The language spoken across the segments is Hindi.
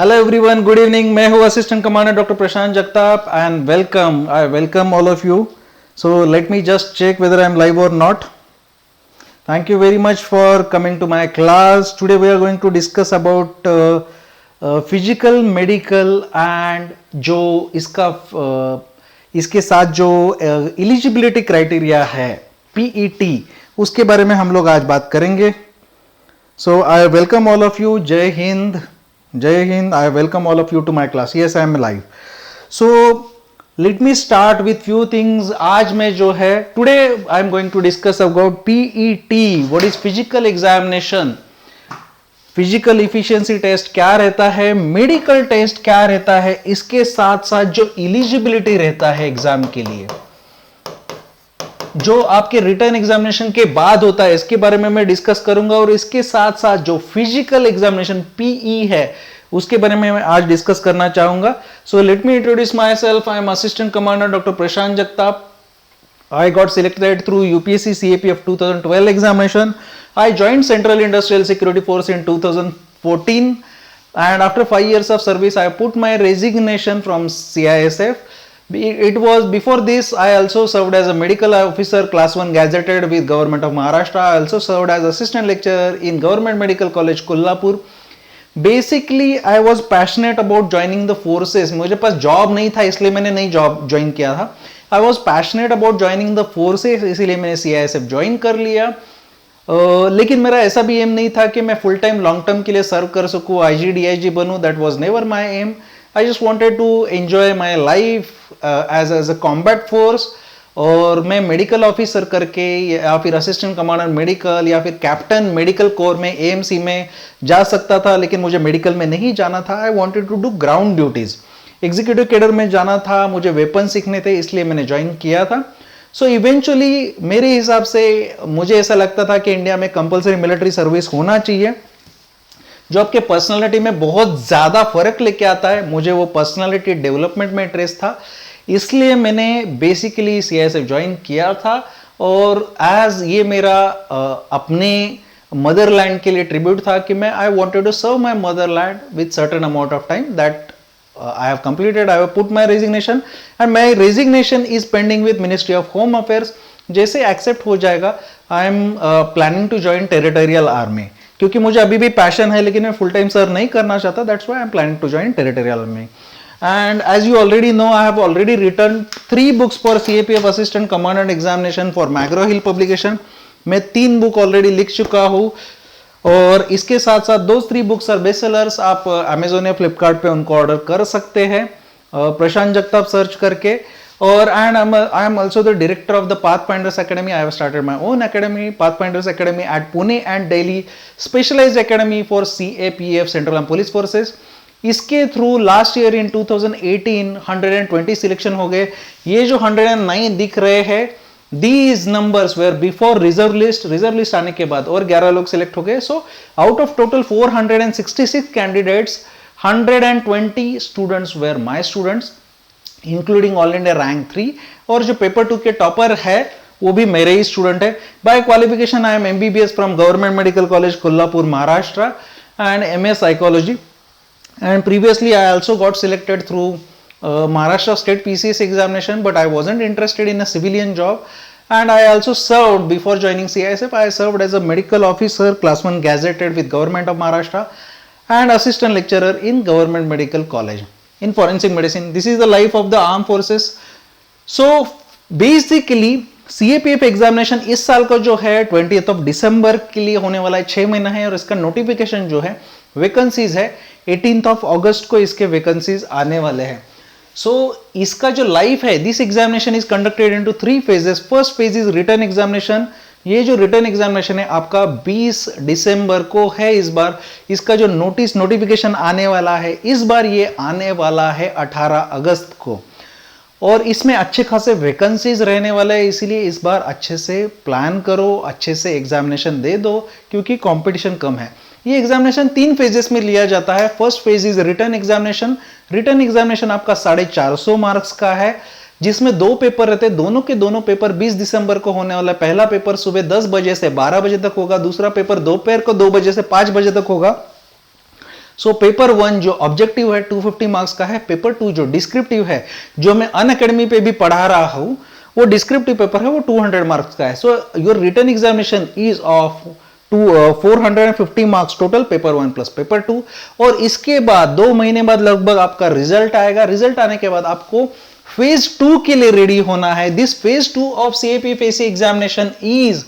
Hello everyone, good evening. मैं हूँ assistant commander doctor Prashant Jagtap and welcome. I welcome all of you. So let me just check whether I am live और not. Thank you very much for coming to my class. Today we are going to discuss about physical, medical and जो इसके साथ जो eligibility criteria है PET, उसके बारे में हम लोग आज बात करेंगे. So I welcome all of you. जय हिंद, जय Hind. I welcome all of you to my class. Yes, I am live. So let me start with few things. आज में जो है today I am going to discuss about PET. What is physical examination? Physical efficiency test क्या रहता है, मेडिकल टेस्ट क्या रहता है, इसके साथ साथ जो एलिजिबिलिटी रहता है एग्जाम के लिए, जो आपके रिटर्न एग्जामिनेशन के बाद होता है, इसके बारे में मैं डिस्कस करूंगा. और इसके साथ साथ जो फिजिकल एग्जामिनेशन पीई है उसके बारे में मैं आज डिस्कस करना चाहूंगा. सो let me introduce my self. I am assistant commander doctor Prashant Jagtap. I got selected through UPSC CAPF 2012 examination. I joined Central Industrial Security Force in 2014, and after 5 years of service I put my resignation from CISF. It was before this I also served as a medical officer class 1 gazetted with Government of Maharashtra. I also served as assistant lecturer in Government Medical College Kolhapur. Basically I was passionate about joining the forces. मुझे पास जॉब नहीं था इसलिए मैंने नहीं जॉब ज्वाइन किया था. I was passionate about joining the forces, इसीलिए मैंने CISF ज्वाइन कर लिया. लेकिन मेरा ऐसा भी एम नहीं था कि मैं फुल टाइम लॉन्ग टर्म के लिए सर्व कर सकूँ, IGDIG बनूँ. That was never my aim. I just wanted to enjoy my life as a combat force. और मैं मेडिकल ऑफिसर करके या फिर असिस्टेंट कमांडर मेडिकल या फिर कैप्टन मेडिकल कोर में AMC में जा सकता था, लेकिन मुझे मेडिकल में नहीं जाना था. I wanted to do ground duties. Executive cadre में जाना था, मुझे वेपन सीखने थे, इसलिए मैंने ज्वाइन किया था. सो इवेंचुअली मेरे हिसाब से मुझे ऐसा लगता था कि इंडिया में कंपलसरी मिलिट्री सर्विस होना चाहिए, जो आपके पर्सनालिटी में बहुत ज़्यादा फर्क लेके आता है. मुझे वो पर्सनालिटी डेवलपमेंट में इंटरेस्ट था, इसलिए मैंने बेसिकली CISF ज्वाइन किया था. और एज ये मेरा अपने मदरलैंड के लिए ट्रिब्यूट था कि मैं I wanted to serve my motherland with certain amount of time. That I have completed. I have put my resignation and my resignation is pending with Ministry of Home Affairs. जैसे एक्सेप्ट हो जाएगा I am planning to join Territorial Army, क्योंकि मुझे अभी भी पैशन है लेकिन मैं फुल टाइम सर्व नहीं करना चाहता. That's why I am planning to join Territorial Army. And as you already know, I have already written 3 books for CAPF Assistant Commandant Examination for McGraw Hill publication. मैं 3 बुक ऑलरेडी लिख चुका हूँ. और इसके साथ साथ दो 3 बुक्स और बेस्ट सेलर्स आप अमेजोन या फ्लिपकार्ट पे उनको ऑर्डर कर सकते हैं प्रशांत जगताप सर्च करके. और and I am also the director of the Pathfinders Academy. I have started my own academy, Pathfinders Academy at Pune and Delhi, specialised academy for CAPF central arm police forces. इसके through last year in 2018 120 selection हो गए. ये जो 109 दिख रहे हैं, These numbers were before reserve list आने के बाद और 11 लोग सिलेक्ट हो गए. So out of total 466 candidates, 120 students were my students, including all India rank 3. और जो पेपर 2 के टॉपर है वो भी मेरे ही स्टूडेंट है. By qualification I am MBBS from government medical college Kolhapur Maharashtra and MA psychology. And previously I also got selected through Maharashtra State PCS examination, but I wasn't interested in a civilian job. And I also served before joining CISF. I served as a medical officer, class 1 gazetted with Government of Maharashtra, and assistant lecturer in Government Medical College in forensic medicine. This is the life of the armed forces. So basically CAPF examination इस साल का जो है 20th of December के लिए होने वाला है. 6 महीना है. और इसका नोटिफिकेशन जो है वैकेंसीज है 18th of August को इसके वैकेंसीज आने वाले हैं. सो इसका जो लाइफ है, this examination is conducted into 3 phases. First phase is return examination. ये जो रिटर्न एग्जामिनेशन है आपका 20 दिसंबर को है. इस बार इसका जो नोटिफिकेशन आने वाला है, इस बार ये आने वाला है 18 अगस्त को. और इसमें अच्छे खासे वैकेंसीज रहने वाले हैं, इसीलिए इस बार अच्छे से प्लान करो, अच्छे से एग्जामिनेशन दे दो, क्योंकि कंपटीशन कम है. ये एग्जामिनेशन 3 फेजेस में लिया जाता है. First phase is return examination. Return examination आपका 450 मार्क्स का है, जिसमें 2 पेपर रहते हैं. दोनों के दोनों पेपर 20 दिसंबर को होने वाला है. पहला पेपर सुबह 10 बजे से 12 बजे तक होगा. दूसरा पेपर दोपहर को 2 बजे से 5 बजे तक होगा. सो पेपर 1 जो ऑब्जेक्टिव है 250 मार्क्स का है, पेपर 2 जो डिस्क्रिप्टिव है, जो मैं अनअकैडमी पे भी पढ़ा रहा हूं, वो डिस्क्रिप्टिव पेपर है, वो 200 मार्क्स का है. So your written examination is of 450 marks total, paper 1 plus paper 2. और इसके बाद 2 महीने बाद लगभग आपका रिजल्ट आएगा. रिजल्ट आने के बाद आपको फेज 2 के लिए रेडी होना है. This phase 2 of CAPFAC examination is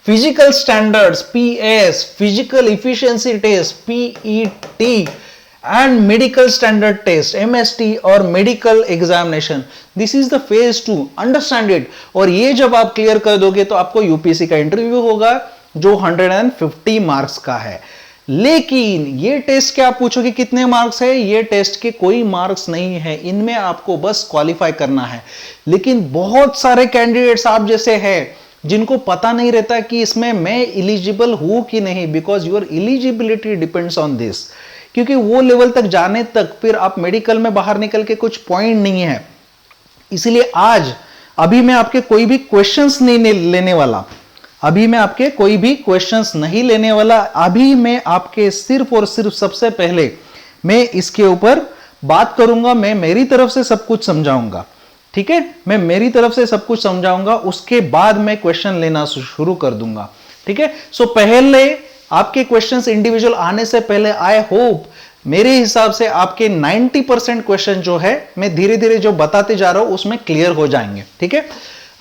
physical standards PS, physical efficiency test PET, and medical standard test MST और medical examination. This is the phase 2. Understand it. और ये जब आप क्लियर कर दोगे तो आपको यूपीएससी का इंटरव्यू होगा जो 150 मार्क्स का है. लेकिन ये टेस्ट क्या आप पूछोगे कितने मार्क्स है, ये टेस्ट के कोई मार्क्स नहीं है, इनमें आपको बस क्वालिफाई करना है. लेकिन बहुत सारे कैंडिडेट्स आप जैसे हैं जिनको पता नहीं रहता कि इसमें मैं एलिजिबल हूं कि नहीं, because your eligibility depends on this. क्योंकि वो लेवल तक जाने तक फिर आप मेडिकल में बाहर निकल के कुछ पॉइंट नहीं है. इसलिए आज अभी मैं आपके कोई भी क्वेश्चंस नहीं लेने वाला, अभी मैं आपके कोई भी क्वेश्चंस नहीं लेने वाला. अभी मैं आपके सिर्फ और सिर्फ सबसे पहले मैं इसके ऊपर बात करूंगा, मैं मेरी तरफ से सब कुछ समझाऊंगा. ठीक है, मैं मेरी तरफ से सब कुछ समझाऊंगा, उसके बाद मैं क्वेश्चन लेना शुरू कर दूंगा. ठीक है, सो पहले आपके क्वेश्चंस इंडिविजुअल आने से पहले आई होप मेरे हिसाब से आपके 90% क्वेश्चन जो है मैं धीरे धीरे जो बताते जा रहा हूं उसमें क्लियर हो जाएंगे. ठीक है,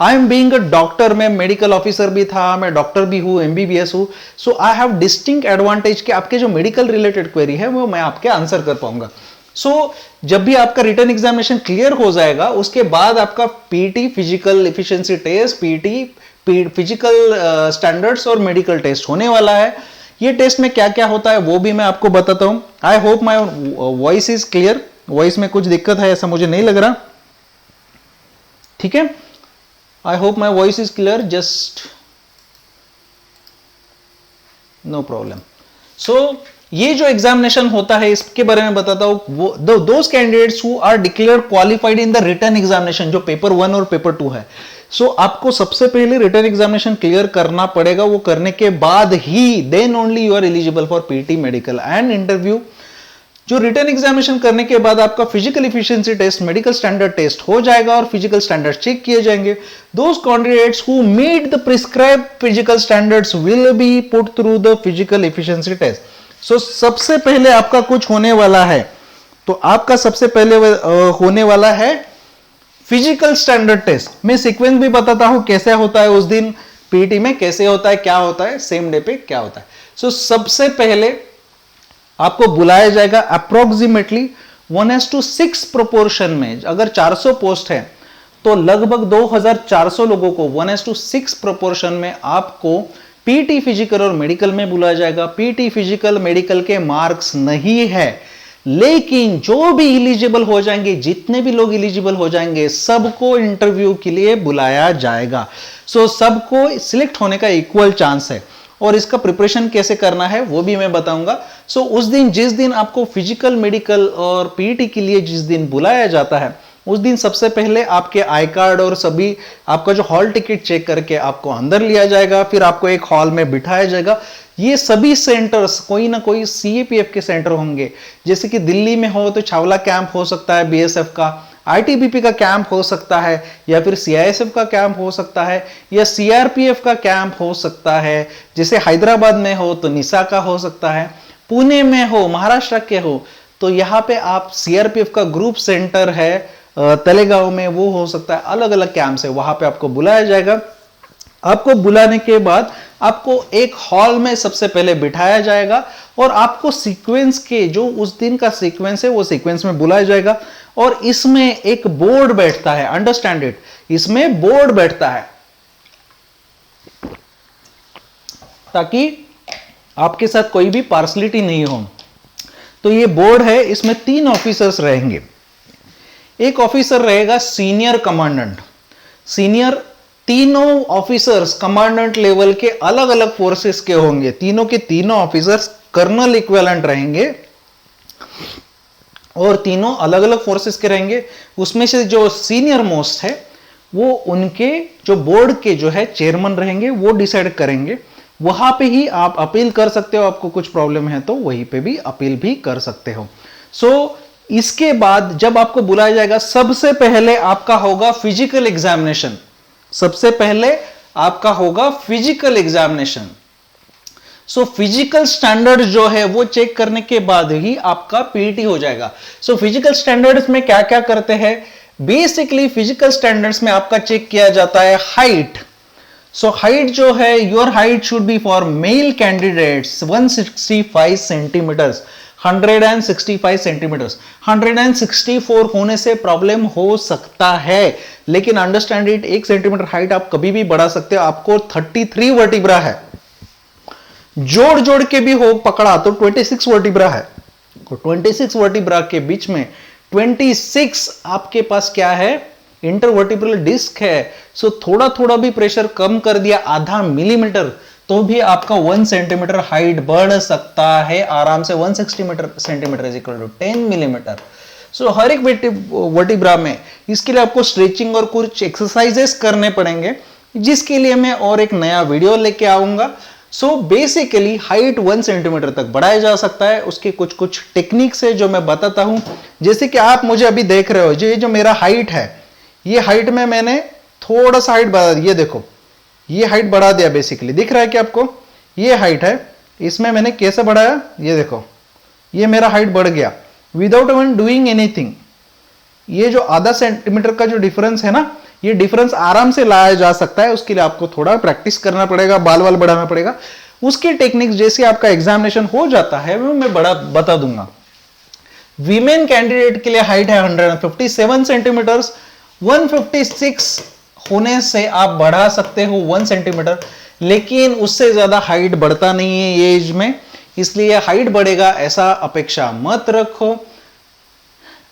I am being a doctor, मैं मेडिकल ऑफिसर भी था, मैं डॉक्टर भी हूं, MBBS हूं. सो आई हैव डिस्टिंक्ट एडवांटेज कि आपके जो मेडिकल रिलेटेड क्वेरी है वो मैं आपके आंसर कर पाऊंगा. सो जब भी आपका रिटन एग्जामिनेशन क्लियर हो जाएगा उसके बाद आपका PET physical efficiency test, PET physical standards और मेडिकल टेस्ट होने वाला है. ये टेस्ट में क्या क्या होता है वो भी मैं आपको बताता हूं. आई hope my voice is clear. Voice में कुछ दिक्कत है ऐसा मुझे नहीं लग रहा. ठीक है, I hope my voice is clear, just no problem. So ये जो एग्जामिनेशन होता है इसके बारे में बताता हूं. Those candidates who are declared qualified in the written examination, जो पेपर 1 और पेपर 2 है. सो आपको सबसे पहले रिटन एग्जामिनेशन क्लियर करना पड़ेगा. वो करने के बाद ही then only you are eligible for PET medical and interview. जो रिटन एग्जामिनेशन करने के बाद आपका physical efficiency test, medical standard test हो जाएगा और फिजिकल स्टैंडर्ड चेक किए जाएंगे. Those candidates who meet the prescribed physical standards will be put through the physical efficiency test. So सबसे पहले आपका कुछ होने वाला है, तो आपका सबसे पहले होने वाला है फिजिकल स्टैंडर्ड टेस्ट. मैं सीक्वेंस भी बताता हूं कैसे होता है उस दिन PET में, कैसे होता है, क्या होता है, सेम डे पे क्या होता है. सो सबसे पहले आपको बुलाया जाएगा अप्रोक्सीमेटली 1:6 प्रोपोर्शन में. अगर 400 पोस्ट है तो लगभग 2400 लोगों को 1:6 प्रोपोर्शन में आपको PET फिजिकल और मेडिकल में बुलाया जाएगा. PET फिजिकल मेडिकल के मार्क्स नहीं है, लेकिन जो भी एलिजिबल हो जाएंगे, जितने भी लोग एलिजिबल हो जाएंगे सबको इंटरव्यू के लिए बुलाया जाएगा. सो सबको सिलेक्ट होने का इक्वल चांस है. और इसका प्रिपरेशन कैसे करना है वो भी मैं बताऊंगा. सो उस दिन, जिस दिन आपको फिजिकल मेडिकल और PET के लिए जिस दिन बुलाया जाता है उस दिन सबसे पहले आपके आई कार्ड और सभी आपका जो हॉल टिकट चेक करके आपको अंदर लिया जाएगा. फिर आपको एक हॉल में बिठाया जाएगा. ये सभी सेंटर्स कोई ना कोई CAPF के सेंटर होंगे. जैसे कि दिल्ली में हो तो छावला कैंप हो सकता है BSF का, ITBP का कैंप हो सकता है, या फिर CISF का कैंप हो सकता है, या CRPF का कैंप हो सकता है. जैसे हैदराबाद में हो तो निशा का हो सकता है, पुणे में हो, महाराष्ट्र के हो तो यहाँ पे आप CRPF का ग्रुप सेंटर है तलेगांव में, वो हो सकता है. अलग अलग कैंप्स है, वहां पे आपको बुलाया जाएगा. आपको बुलाने के बाद आपको एक हॉल में सबसे पहले बिठाया जाएगा और आपको सीक्वेंस के जो उस दिन का सीक्वेंस है वो सीक्वेंस में बुलाया जाएगा. और इसमें एक बोर्ड बैठता है, अंडरस्टैंड इट, इसमें बोर्ड बैठता है ताकि आपके साथ कोई भी पार्सलिटी नहीं हो. तो ये बोर्ड है, इसमें 3 ऑफिसर्स रहेंगे. एक ऑफिसर रहेगा सीनियर कमांडेंट. सीनियर तीनों ऑफिसर्स कमांडेंट लेवल के अलग अलग फोर्सेस के होंगे. तीनों के तीनों ऑफिसर्स कर्नल इक्विवेलेंट रहेंगे और तीनों अलग अलग फोर्सेस के रहेंगे. उसमें से जो सीनियर मोस्ट है वो उनके जो बोर्ड के जो है चेयरमैन रहेंगे, वो डिसाइड करेंगे वहां पे ही आप अपील कर सकते हो। आपको कुछ प्रॉब्लम है तो वहीं पे भी अपील भी कर सकते हो। इसके बाद जब आपको बुलाया जाएगा, सबसे पहले आपका होगा फिजिकल एग्जामिनेशन। सबसे पहले आपका होगा फिजिकल एग्जामिनेशन। फिजिकल स्टैंडर्ड जो है वो चेक करने के बाद ही आपका पीटी हो जाएगा। फिजिकल स्टैंडर्ड्स में क्या क्या करते हैं? बेसिकली फिजिकल स्टैंडर्ड्स में आपका चेक किया जाता है हाइट। हाइट जो है, your height should be for male candidates 165 centimetres, 165 centimetres. 164 होने से प्रॉब्लम हो सकता है, लेकिन अंडरस्टैंड इट, 1 सेंटीमीटर हाइट आप कभी भी बढ़ा सकते हो। आपको 33 वर्टिब्रा है, जोड़ जोड़ के भी हो पकड़ा तो 26 वर्टिब्रा है। 26 वर्टिब्रा के बीच में 26 आपके पास क्या है? इंटरवर्टिब्रल डिस्क है। थोड़ा थोड़ा भी प्रेशर कम कर दिया, आधा मिलीमीटर, तो भी आपका 1 सेंटीमीटर हाइट बढ़ सकता है आराम से। 160 centimetre is equal to 10 millimetre. हर एक वर्टिब्रा में इसके लिए आपको स्ट्रेचिंग और कुछ एक्सरसाइजेस करने पड़ेंगे, जिसके लिए मैं और एक नया वीडियो लेके आऊंगा। बेसिकली हाइट 1 सेंटीमीटर तक बढ़ाया जा सकता है। उसके कुछ कुछ टेक्निक्स है जो मैं बताता हूं। जैसे कि आप मुझे अभी देख रहे हो, जो मेरा हाइट है, ये हाइट में मैंने थोड़ा सा हाइट बढ़ा दिया। ये देखो, ये हाइट बढ़ा दिया। बेसिकली दिख रहा है कि आपको ये हाइट है, इसमें मैंने कैसे बढ़ाया? ये देखो, ये मेरा हाइट बढ़ गया विदाउट इवन डूइंग एनीथिंग। ये जो आधा सेंटीमीटर का जो डिफरेंस है ना, ये डिफरेंस आराम से लाया जा सकता है। उसके लिए आपको थोड़ा प्रैक्टिस करना पड़ेगा, बाल वाल बढ़ाना पड़ेगा। उसके टेक्निक्स जैसे आपका एग्जामिनेशन हो जाता है वो मैं बता दूंगा। वीमेन कैंडिडेट के लिए हाइट है 157 सेंटीमीटर। 156 होने से आप बढ़ा सकते हो 1 सेंटीमीटर, लेकिन उससे ज्यादा हाइट बढ़ता नहीं है ये एज में, इसलिए हाइट बढ़ेगा ऐसा अपेक्षा मत रखो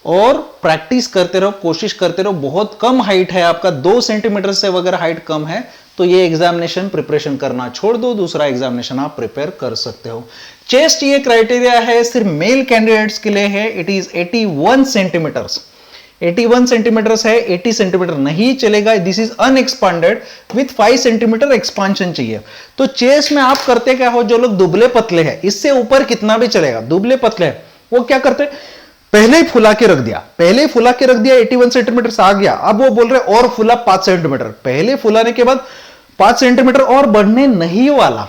और प्रैक्टिस करते रहो, कोशिश करते रहो। बहुत कम हाइट है आपका, 2 सेंटीमीटर से अगर हाइट कम है तो ये एग्जामिनेशन प्रिपरेशन करना छोड़ दो, दूसरा एग्जामिनेशन आप प्रिपेयर कर सकते हो। चेस्ट ये क्राइटेरिया है सिर्फ मेल कैंडिडेट्स के लिए है, इट इज 81 सेंटीमीटर्स। 81 सेंटीमीटर्स है, 80 सेंटीमीटर नहीं चलेगा। This is unexpanded with 5 centimetre expansion चाहिए। तो चेस्ट में आप करते क्या हो? जो लोग दुबले पतले हैं, इससे ऊपर कितना भी चलेगा, दुबले पतले हैं, वो क्या करते? पहले ही फुला के रख दिया, 81 सेंटीमीटर से आ गया। अब वो बोल रहे और फुला 5 सेंटीमीटर। पहले फुलाने के बाद 5 सेंटीमीटर और बढ़ने नहीं वाला।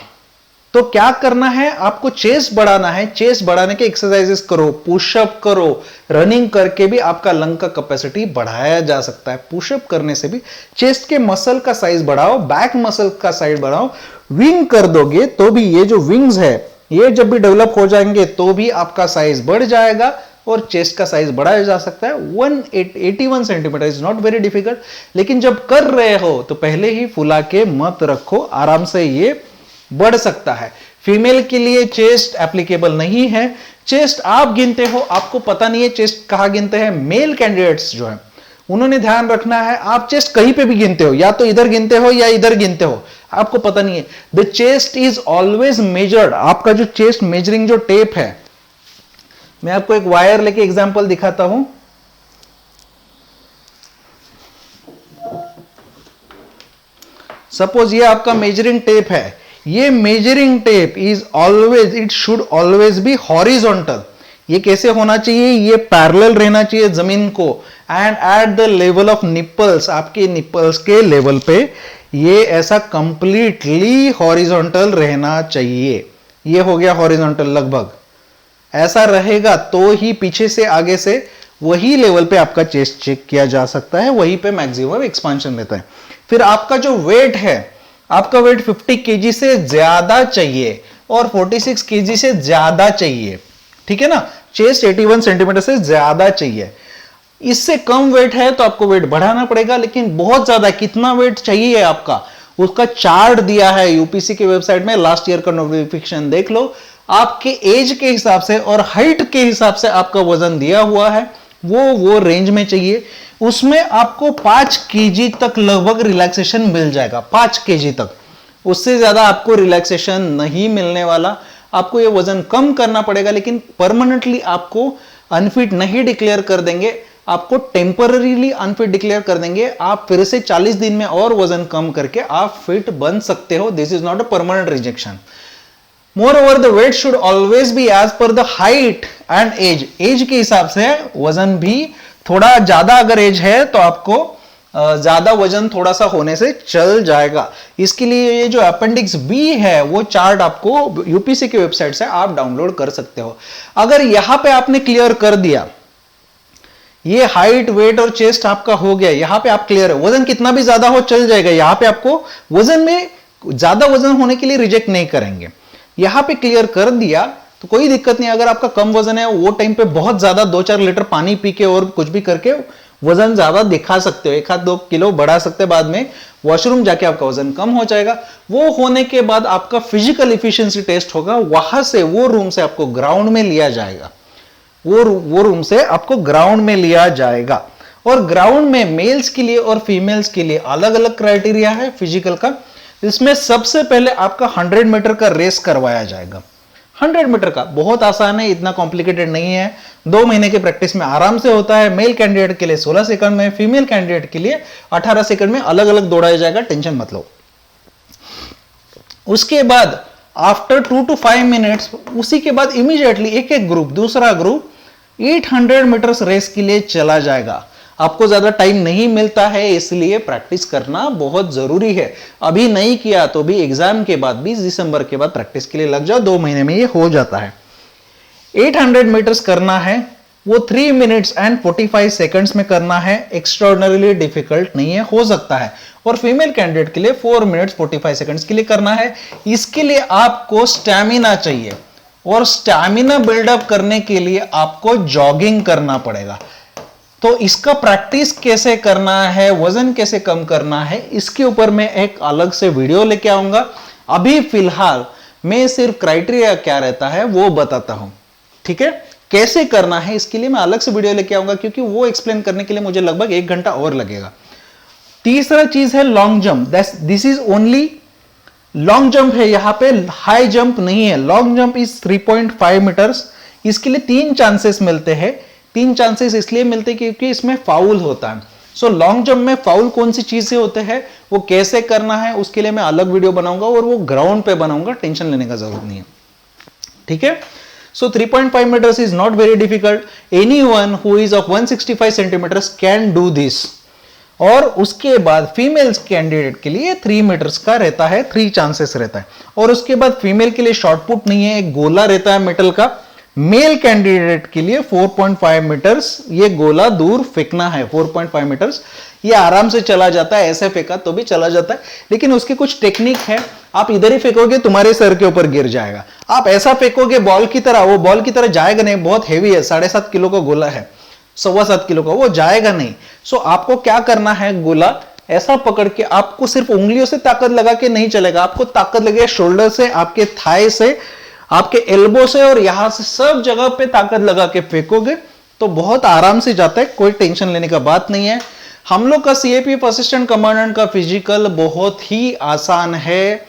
तो क्या करना है? आपको चेस्ट बढ़ाना है। चेस्ट बढ़ाने के एक्सरसाइजेस करो, पुशअप करो, रनिंग करके भी आपका लंग का कैपेसिटी बढ़ाया जा सकता है। पुशअप करने से भी चेस्ट के मसल का साइज बढ़ाओ, बैक मसल का साइज बढ़ाओ। विंग कर दोगे तो भी ये जो विंग्स है ये जब भी डेवलप हो जाएंगे तो भी आपका साइज बढ़ जाएगा और चेस्ट का साइज बढ़ाया जा सकता है। 81 centimetre is not very difficult, लेकिन जब कर रहे हो तो पहले ही फुला के मत रखो, आराम से ये बढ़ सकता है। फीमेल के लिए चेस्ट एप्लीकेबल नहीं है। चेस्ट आप गिनते हो, आपको पता नहीं है चेस्ट कहां गिनते हैं। मेल कैंडिडेट्स जो है उन्होंने ध्यान रखना है, आप चेस्ट कहीं पे भी गिनते हो, या तो इधर गिनते हो या इधर गिनते हो, आपको पता नहीं है। The chest is always measured. आपका जो चेस्ट मेजरिंग जो टेप है, मैं आपको एक वायर लेके एग्जांपल दिखाता हूं। सपोज ये आपका मेजरिंग टेप है। ये measuring tape is always, it should always be horizontal. ये कैसे होना चाहिए? ये पैरेलल रहना चाहिए जमीन को, and at the level of nipples, आपके निप्पल्स के लेवल पे ये ऐसा कंप्लीटली हॉरिजॉन्टल रहना चाहिए। ये हो गया हॉरिजॉन्टल, लगभग ऐसा रहेगा तो ही पीछे से आगे से वही लेवल पे आपका चेस्ट चेक किया जा सकता है, वहीं पे मैक्सिमम एक्सपांशन रहता है। फिर आपका जो वेट है, आपका वेट 50 केजी से ज्यादा चाहिए और 46 केजी से ज्यादा चाहिए, ठीक है ना। चेस्ट 81 सेंटीमीटर से ज्यादा चाहिए। इससे कम वेट है तो आपको वेट बढ़ाना पड़ेगा, लेकिन बहुत ज्यादा कितना वेट चाहिए आपका, उसका चार्ट दिया है यूपीसी की वेबसाइट में। लास्ट ईयर का नोटिफिकेशन देख लो, आपके एज के हिसाब से और हाइट के हिसाब से आपका वजन दिया हुआ है, वो रेंज में चाहिए। उसमें आपको 5 केजी तक लगभग रिलैक्सेशन मिल जाएगा, 5 केजी तक। उससे ज्यादा आपको रिलैक्सेशन नहीं मिलने वाला। आपको ये वजन कम करना पड़ेगा, लेकिन परमानेंटली आपको अनफिट नहीं डिक्लेयर कर देंगे। आपको टेम्पररीली अनफिट डिक्लेयर कर देंगे। आप फिर से 40 दिन में और वजन कम करके आप फिट बन सकते हो। This is not a permanent rejection. Moreover, the weight should always be as per the height and age. Age के हिसाब से वजन भी थोड़ा ज्यादा अगर एज है तो आपको ज्यादा वजन थोड़ा सा होने से चल जाएगा। इसके लिए ये जो अपेंडिक्स बी है वो चार्ट आपको यूपीसी की वेबसाइट से आप डाउनलोड कर सकते हो। अगर यहां पे आपने क्लियर कर दिया, ये हाइट वेट और चेस्ट आपका हो गया, यहां पे आप क्लियर है, वजन कितना भी ज्यादा हो चल जाएगा। यहां पे आपको वजन में ज्यादा वजन होने के लिए रिजेक्ट नहीं करेंगे। यहां पे क्लियर कर दिया तो कोई दिक्कत नहीं। अगर आपका कम वजन है वो टाइम पे बहुत ज्यादा 2-4 लीटर पानी पी के और कुछ भी करके वजन ज्यादा दिखा सकते हो, 1-2 किलो बढ़ा सकते हैं। बाद में वॉशरूम जाके आपका वजन कम हो जाएगा। वो होने के बाद आपका फिजिकल इफिशियंसी टेस्ट होगा, वहां से वो रूम से आपको ग्राउंड में लिया जाएगा। वो रूम से आपको ग्राउंड में लिया जाएगा। और ग्राउंड में मेल्स के लिए और फीमेल्स के लिए अलग अलग क्राइटेरिया है फिजिकल का। इसमें सबसे पहले आपका 100 मीटर का रेस करवाया जाएगा। 100 मीटर का बहुत आसान है, इतना कॉम्प्लिकेटेड नहीं है। 2 महीने की प्रैक्टिस में आराम से होता है। मेल कैंडिडेट के लिए 16 सेकंड में, फीमेल कैंडिडेट के लिए 18 सेकंड में अलग अलग दौड़ाया जाएगा, टेंशन मत लो। उसके बाद आफ्टर 2 to 5 मिनट्स, उसी के बाद इमीडिएटली एक ग्रुप, दूसरा ग्रुप 800 मीटर्स रेस के लिए चला जाएगा। आपको ज्यादा टाइम नहीं मिलता है, इसलिए प्रैक्टिस करना बहुत जरूरी है। अभी नहीं किया तो भी एग्जाम के बाद 20 दिसंबर के बाद प्रैक्टिस के लिए लग जाओ, 2 महीने में ये हो जाता है। 800 मीटर्स करना है, वो 3 मिनट्स एंड 45 सेकंड्स में करना है। एक्स्ट्राऑर्डिनरीली डिफिकल्ट नहीं है, हो सकता है। और फीमेल कैंडिडेट के लिए 4 मिनट्स 45 सेकंड्स के लिए करना है। इसके लिए आपको स्टैमिना चाहिए, और स्टैमिना बिल्डअप करने के लिए आपको जॉगिंग करना पड़ेगा। तो इसका प्रैक्टिस कैसे करना है, वजन कैसे कम करना है, इसके ऊपर मैं एक अलग से वीडियो लेके आऊंगा। अभी फिलहाल मैं सिर्फ क्राइटेरिया क्या रहता है वो बताता हूं, ठीक है। कैसे करना है इसके लिए मैं अलग से वीडियो लेके आऊंगा, क्योंकि वो एक्सप्लेन करने के लिए मुझे लगभग 1 घंटा और लगेगा। तीसरा चीज है long jump. This is only long jump है, यहां पे हाई जंप नहीं है। Long jump is 3.5 metres. इसके लिए 3 चांसेस मिलते हैं। 3 चांसेस इसलिए मिलते हैं क्योंकि इसमें फाउल होता है। सो लॉन्ग जंप में फाउल कौन सी चीज से होते हैं, वो कैसे करना है, उसके लिए मैं अलग वीडियो बनाऊंगा, और वो ग्राउंड पे बनाऊंगा, टेंशन लेने का जरूरत नहीं है, ठीक है। So 3.5 metres is not very difficult. Anyone who is of 165 centimetres can do this. और उसके बाद फीमेल्स कैंडिडेट के लिए 3 मीटर्स का रहता है, 3 चांसेस रहता है। और उसके बाद फीमेल के लिए शॉर्ट पुट नहीं है, एक गोला रहता है मेटल का। मेल कैंडिडेट के लिए 4.5 मीटर्स, ये गोला दूर फेंकना है। 4.5 मीटर्स ये आराम से चला जाता है, ऐसे फेंका तो भी चला जाता है, लेकिन उसकी कुछ टेक्निक है। आप इधर ही फेंकोगे तुम्हारे सर के ऊपर गिर जाएगा। आप ऐसा फेंकोगे बॉल की तरह, वो बॉल की तरह जाएगा नहीं, बहुत हेवी है, 7.5 किलो का गोला है, 7.25 किलो का, वो जाएगा नहीं। सो आपको क्या करना है, गोला ऐसा पकड़ के, आपको सिर्फ उंगलियों से ताकत लगा के नहीं चलेगा, आपको ताकत लगेगा शोल्डर से, आपके थाई से, आपके एल्बो से, और यहां से सब जगह पे ताकत लगा के फेंकोगे तो बहुत आराम से जाता है, कोई टेंशन लेने का बात नहीं है। हम लोग का सीएपीएफ असिस्टेंट कमांडेंट का फिजिकल बहुत ही आसान है।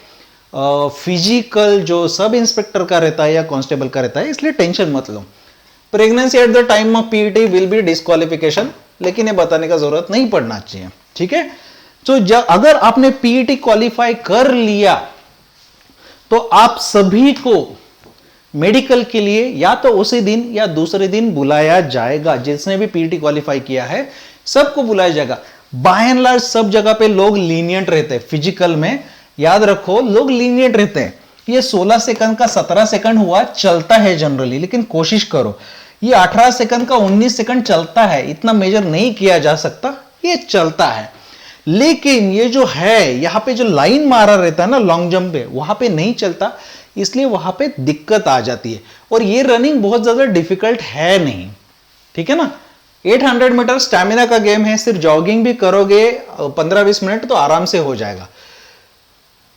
फिजिकल जो सब इंस्पेक्टर का रहता है या कांस्टेबल का रहता है, इसलिए टेंशन मत लो। Pregnancy at the time of PET will be disqualification, लेकिन ये बताने का जरूरत नहीं पड़ना चाहिए, ठीक है। तो अगर आपने पीईटी क्वालिफाई कर लिया तो आप सभी को मेडिकल के लिए या तो उसी दिन या दूसरे दिन बुलाया जाएगा। जिसने भी पीईटी क्वालिफाई किया है सबको बुलाया जाएगा। बाय एंड लार्ज सब जगह पे लोग लीनियंट रहते हैं फिजिकल में, याद रखो लोग लीनियंट रहते हैं। ये 16 सेकंड का 17 सेकंड हुआ चलता है जनरली, लेकिन कोशिश करो। ये 18 सेकंड का 19 सेकंड चलता है, इतना मेजर नहीं किया जा सकता, ये चलता है। लेकिन ये जो है यहां पे जो लाइन मारा रहता है ना लॉन्ग जंप पे, वहां पे नहीं चलता, इसलिए वहां पे दिक्कत आ जाती है। और ये रनिंग बहुत ज्यादा डिफिकल्ट है नहीं, ठीक है ना। 800 मीटर स्टैमिना का गेम है, सिर्फ जॉगिंग भी करोगे 15-20 मिनट तो आराम से हो जाएगा,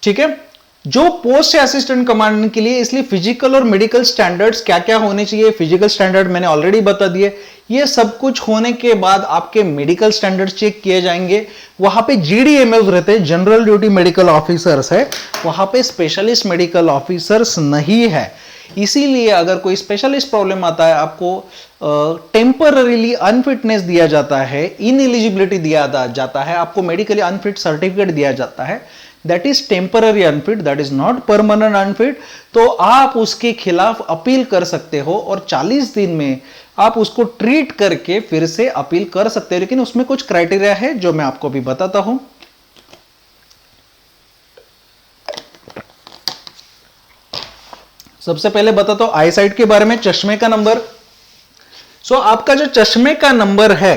ठीक है। जो पोस्ट है असिस्टेंट कमांडेंट के लिए, इसलिए फिजिकल और मेडिकल स्टैंडर्ड्स क्या क्या होने चाहिए, फिजिकल स्टैंडर्ड मैंने ऑलरेडी बता दिए। ये सब कुछ होने के बाद आपके मेडिकल स्टैंडर्ड्स चेक किए जाएंगे। वहां पे जीडीएमएस रहते हैं, जनरल ड्यूटी मेडिकल ऑफिसर्स है, वहां पे स्पेशलिस्ट मेडिकल ऑफिसर्स नहीं है। इसीलिए अगर कोई स्पेशलिस्ट प्रॉब्लम आता है, आपको टेम्पररीली अनफिटनेस दिया जाता है, इनएलिजिबिलिटी दिया जाता है, आपको मेडिकली अनफिट सर्टिफिकेट दिया जाता है, that is temporary unfit, that is not permanent unfit, तो आप उसके खिलाफ अपील कर सकते हो और 40 दिन में आप उसको ट्रीट करके फिर से अपील कर सकते हो। लेकिन उसमें कुछ क्राइटेरिया है जो मैं आपको भी बताता हूं। सबसे पहले बताता हूं आईसाइट के बारे में, चश्मे का नंबर। सो आपका जो चश्मे का नंबर है,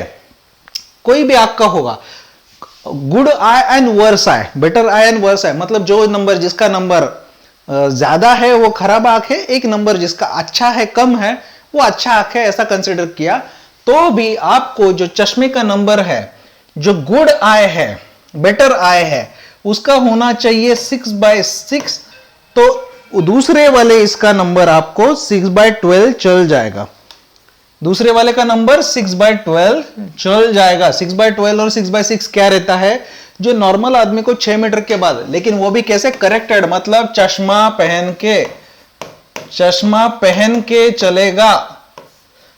कोई भी आंख का होगा, good eye and worse eye, better eye and worse eye, मतलब जो नंबर जिसका नंबर ज्यादा है वो खराब आंख है, एक नंबर जिसका अच्छा है कम है वो अच्छा आंख है, ऐसा कंसिडर किया तो भी आपको जो चश्मे का नंबर है, जो गुड आई है, बेटर आई है, उसका होना चाहिए 6/6, तो दूसरे वाले इसका नंबर आपको 6/12 चल जाएगा। दूसरे वाले का नंबर 6/12 चल जाएगा। 6/12 और 6/6 क्या रहता है, जो नॉर्मल आदमी को 6 मीटर के बाद, लेकिन वो भी कैसे करेक्टेड, मतलब चश्मा पहन के चलेगा,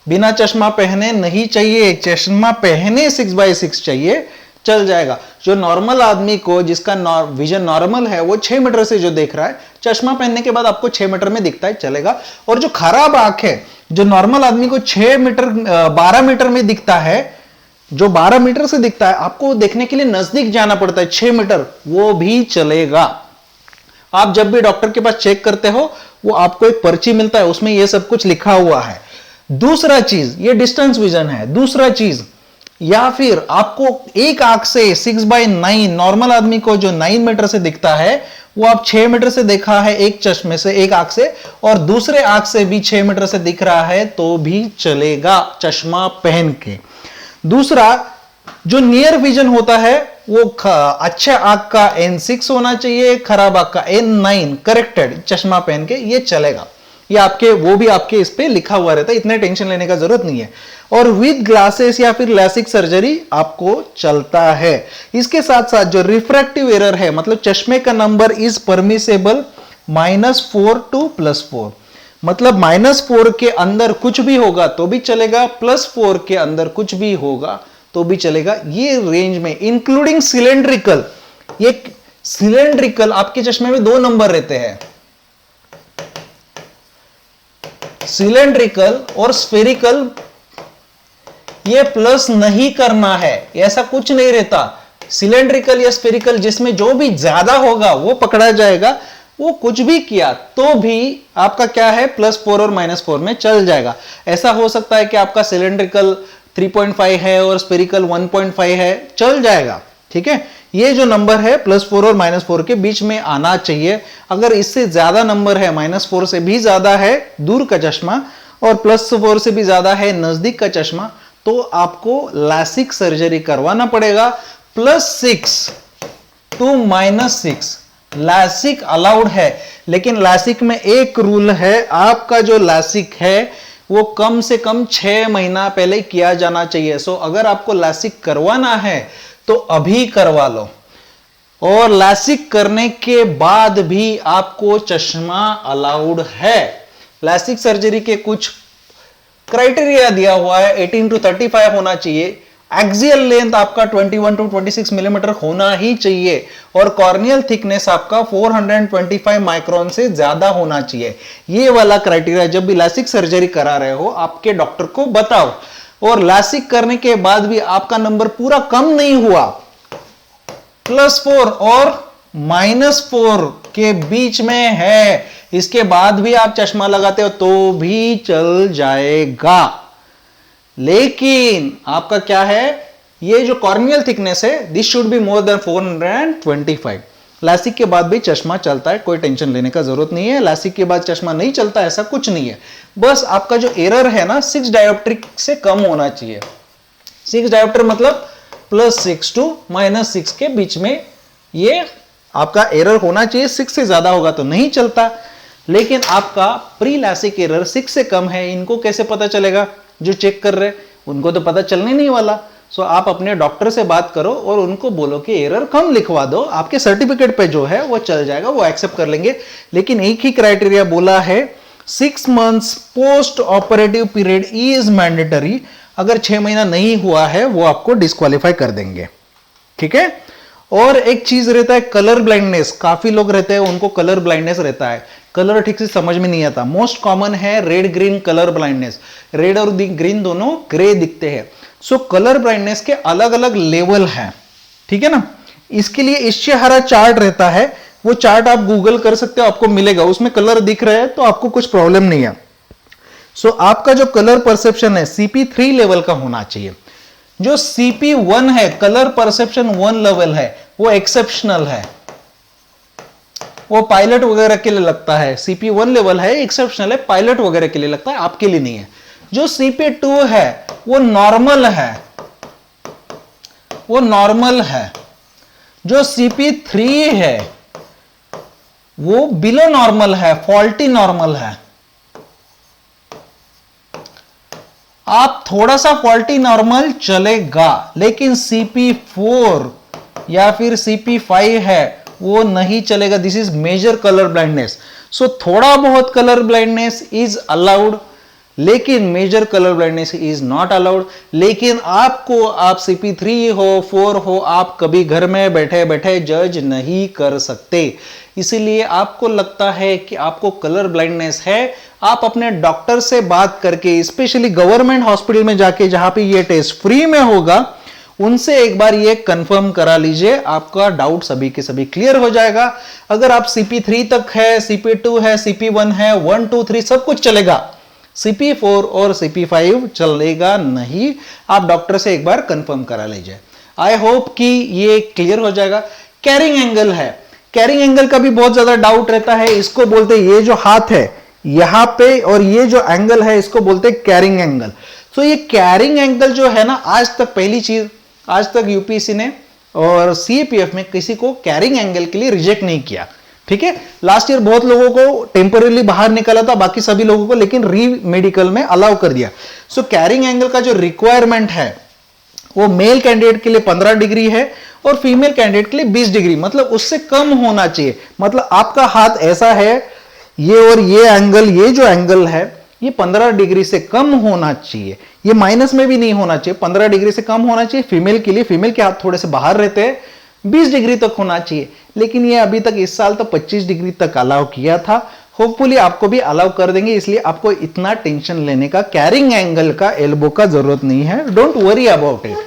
बिना चश्मा पहने नहीं चाहिए, चश्मा पहने 6/6 चाहिए, चल जाएगा। जो नॉर्मल आदमी को, जिसका विजन नॉर्मल है, वो 6 मीटर से जो देख रहा है, चश्मा पहनने के बाद आपको 6 मीटर में दिखता है, चलेगा। और जो खराब आंख है, जो नॉर्मल आदमी को 12 मीटर में दिखता है, जो 12 मीटर से दिखता है, आपको देखने के लिए नजदीक जाना पड़ता है 6 मीटर, वो भी चलेगा। आप जब भी डॉक्टर के पास चेक करते हो, वो आपको एक पर्ची मिलता है, उसमें ये सब कुछ लिखा हुआ है। दूसरा चीज, ये डिस्टेंस विजन है। दूसरा चीज, या फिर आपको एक आंख से 6/9, नॉर्मल आदमी को जो 9 मीटर से दिखता है, वो आप 6 मीटर से देखा है एक चश्मे से, एक आंख से, और दूसरे आंख से भी 6 मीटर से दिख रहा है तो भी चलेगा चश्मा पहन के। दूसरा, जो नियर विजन होता है, वो अच्छा आंख का N6 होना चाहिए, खराब आंख का N9, करेक्टेड, चश्मा पहन के ये चलेगा। ये आपके, वो भी आपके इस पे लिखा हुआ रहता है, इतने टेंशन लेने का जरूरत नहीं है। और विद ग्लासेस या फिर लैसिक सर्जरी आपको चलता है। इसके साथ साथ जो रिफ्रैक्टिव एरर है, मतलब चश्मे का नंबर इज परमिसेबल -4 to +4, मतलब -4 के अंदर कुछ भी होगा तो भी चलेगा, +4 के अंदर कुछ भी होगा तो भी चलेगा। ये रेंज में, इंक्लूडिंग सिलेंड्रिकल, ये सिलेंड्रिकल आपके चश्मे में 2 नंबर रहते हैं, सिलेंड्रिकल और स्फेरिकल, ये प्लस नहीं करना है, ऐसा कुछ नहीं रहता। सिलेंड्रिकल या स्फेरिकल, जिसमें जो भी ज्यादा होगा वो पकड़ा जाएगा, वो कुछ भी किया तो भी आपका क्या है, +4 और -4 में चल जाएगा। ऐसा हो सकता है कि आपका सिलेंड्रिकल 3.5 है और स्फेरिकल 1.5 है, चल जाएगा, ठीक है। ये जो नंबर है +4 और -4 के बीच में आना चाहिए। अगर इससे ज्यादा नंबर है, -4 से भी ज्यादा है दूर का चश्मा और +4 से भी ज्यादा है नजदीक का चश्मा, तो आपको लैसिक सर्जरी करवाना पड़ेगा। +6 to -6 लैसिक अलाउड है, लेकिन लैसिक में एक रूल है, आपका जो लैसिक है वो कम से कम 6 महीना पहले किया जाना चाहिए। सो अगर आपको लैसिक करवाना है तो अभी करवा लो, और लैसिक करने के बाद भी आपको चश्मा अलाउड है। लैसिक सर्जरी के कुछ क्राइटेरिया दिया हुआ है, 18 to 35 होना चाहिए, एक्सियल लेंथ आपका 21 to 26 मिलीमीटर होना ही चाहिए, और कॉर्नियल थिकनेस आपका 425 माइक्रोन से ज्यादा होना चाहिए। ये वाला क्राइटेरिया जब भी लैसिक सर्जरी करा रहे हो आपके डॉक्टर को बताओ। और लैसिक करने के बाद भी आपका नंबर पूरा कम नहीं हुआ, +4 और -4 के बीच में है, इसके बाद भी आप चश्मा लगाते हो तो भी चल जाएगा। लेकिन आपका क्या है, ये जो कॉर्नियल थिकनेस है, this should be more than 425। LASIK के बाद भी चश्मा चलता है, कोई टेंशन लेने का जरूरत नहीं है। लैसिक के बाद चश्मा नहीं चलता, ऐसा कुछ नहीं है। बस आपका जो एरर है ना, 6 डायोप्ट्रिक से कम होना चाहिए। 6 डायोप्टर मतलब +6 to -6 के बीच में ये आपका एरर होना चाहिए। 6 से ज्यादा होगा तो नहीं चलता। लेकिन आपका प्री लैसिक एरर 6 से कम है, इनको कैसे पता चलेगा? जो चेक कर रहे उनको तो पता चलने नहीं वाला। सो आप अपने डॉक्टर से बात करो और उनको बोलो कि एरर कम लिखवा दो, आपके सर्टिफिकेट पे जो है वो चल जाएगा, वो एक्सेप्ट कर लेंगे। लेकिन एक ही क्राइटेरिया बोला है, 6 months post operative period is mandatory. अगर 6 महीना नहीं हुआ है वो आपको डिस्क्वालीफाई कर देंगे, ठीक है। और एक चीज रहता है कलर ब्लाइंडनेस, काफी लोग रहते हैं उनको कलर ब्लाइंडनेस रहता है, कलर ठीक से समझ में नहीं आता। मोस्ट कॉमन है red green colour blindness, red और ग्रीन दोनों ग्रे दिखते हैं। सो कलर ब्लाइंडनेस के अलग अलग लेवल हैं, ठीक है ना। इसके लिए इश्तेहारा चार्ट रहता है, वो चार्ट आप गूगल कर सकते हो, आपको मिलेगा, उसमें कलर दिख रहा है तो आपको कुछ प्रॉब्लम नहीं है। सो आपका जो कलर परसेप्शन है CP3 लेवल का होना चाहिए। जो CP1 है, कलर परसेप्शन 1 लेवल है, वो एक्सेप्शनल है, वो पायलट वगैरह के लिए लगता है। CP1 लेवल है, एक्सेप्शनल है, पायलट वगैरह के लिए लगता है, आपके लिए नहीं है। जो CP2 है वो नॉर्मल है, वो नॉर्मल है। जो CP3 है वो बिलो नॉर्मल है, फॉल्टी नॉर्मल है। आप थोड़ा सा फॉल्टी नॉर्मल चलेगा, लेकिन CP4 या फिर CP5 है वो नहीं चलेगा। This is major colour blindness. So थोड़ा बहुत कलर ब्लाइंडनेस इज अलाउड, लेकिन major colour blindness is not allowed. लेकिन आपको, आप CP3 हो 4 हो, आप कभी घर में बैठे बैठे जज नहीं कर सकते। इसीलिए आपको लगता है कि आपको कलर ब्लाइंडनेस है, आप अपने डॉक्टर से बात करके, स्पेशली गवर्नमेंट हॉस्पिटल में जाके जहां पे ये टेस्ट फ्री में होगा, उनसे एक बार ये कंफर्म करा लीजिए, आपका डाउट सभी के सभी क्लियर हो जाएगा। अगर आप CP3 तक है, CP2 है, CP1 है, 1 2 3 सब कुछ चलेगा, CP4 और CP5 चलेगा नहीं। आप डॉक्टर से एक बार कंफर्म करा लीजिए। आई होप कि ये क्लियर हो जाएगा। कैरिंग एंगल है, कैरिंग एंगल का भी बहुत ज्यादा डाउट रहता है। इसको बोलते हैं, ये जो हाथ है यहां पे और ये जो एंगल है इसको बोलते हैं कैरिंग एंगल। तो ये कैरिंग एंगल जो है ना, आज तक पहली चीज, आज तक यूपीएससी ने और CAPF में किसी को कैरिंग एंगल के लिए रिजेक्ट नहीं किया, ठीक है। लास्ट ईयर बहुत लोगों को टेम्पररी बाहर निकाला था, बाकी सभी लोगों को लेकिन री मेडिकल में अलाउ कर दिया। सो कैरिंग एंगल का जो रिक्वायरमेंट है वो मेल कैंडिडेट के लिए 15 डिग्री है और फीमेल कैंडिडेट के लिए 20 डिग्री, मतलब उससे कम होना चाहिए। मतलब आपका हाथ ऐसा है, ये और ये एंगल, ये जो एंगल है ये 15 डिग्री से कम होना चाहिए, ये माइनस में भी नहीं होना चाहिए, 15 डिग्री से कम होना चाहिए फीमेल के लिए। फीमेल के हाथ थोड़े से बाहर रहते हैं, 20 डिग्री तक होना चाहिए। लेकिन ये अभी तक इस साल तो 25 डिग्री तक अलाउ किया था, होपफुली आपको भी अलाउ कर देंगे, इसलिए आपको इतना टेंशन लेने का, कैरिंग एंगल का, एल्बो का जरूरत नहीं है। Don't worry about it.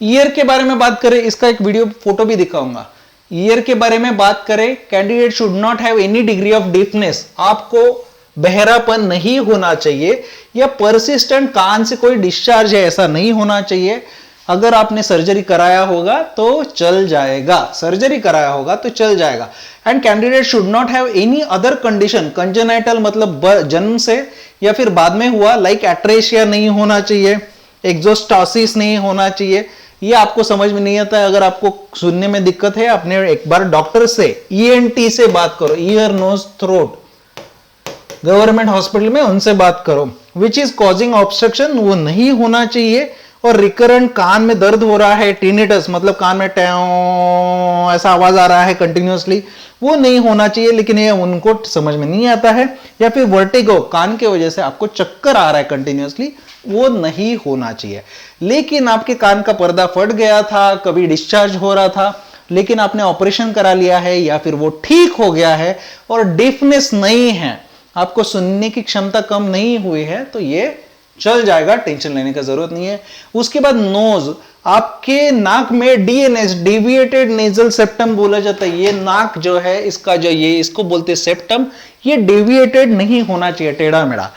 Year के बारे में बात करें, इसका एक वीडियो फोटो भी दिखाऊंगा। ईयर के बारे में बात करें, candidate should not have any degree of deafness, आपको बहरापन नहीं होना चाहिए या परसिस्टेंट कान से कोई डिस्चार्ज है ऐसा नहीं होना चाहिए। अगर आपने सर्जरी कराया होगा तो चल जाएगा, सर्जरी कराया होगा तो चल जाएगा। And candidate should not have any other condition, congenital मतलब जन्म से या फिर बाद में हुआ, लाइक एट्रेशिया नहीं होना चाहिए, एक्सोस्टॉसिस नहीं होना चाहिए। ये आपको समझ में नहीं आता है, अगर आपको सुनने में दिक्कत है अपने एक बार डॉक्टर से, ENT से बात करो, ear nose throat, government hospital में उनसे बात करो। विच इज कॉजिंग ऑब्स्ट्रक्शन, वो नहीं होना चाहिए। और रिकरेंट कान में दर्द हो रहा है, टिनिटस मतलब कान में टैं ऐसा आवाज आ रहा है कंटिन्यूअसली, वो नहीं होना चाहिए, लेकिन ये उनको समझ में नहीं आता है। या फिर वर्टिगो, कान के वजह से आपको चक्कर आ रहा है कंटिन्यूअसली, वो नहीं होना चाहिए। लेकिन आपके कान का पर्दा फट गया था, कभी डिस्चार्ज हो रहा था, लेकिन आपने ऑपरेशन करा लिया है या फिर वो ठीक हो गया है और डीफनेस नहीं है, आपको सुनने की क्षमता कम नहीं हुई है, तो ये चल जाएगा, टेंशन लेने का जरूरत नहीं है। उसके बाद नोज, आपके नाक में DNS, डेविएटेड नेजल सेप्टम बोला जाता है। ये नाक जो है इसका जो ये इसको बोलते हैं सेप्टम, ये डेविएटेड नहीं होना चाहिए, टेढ़ा मेढ़ा।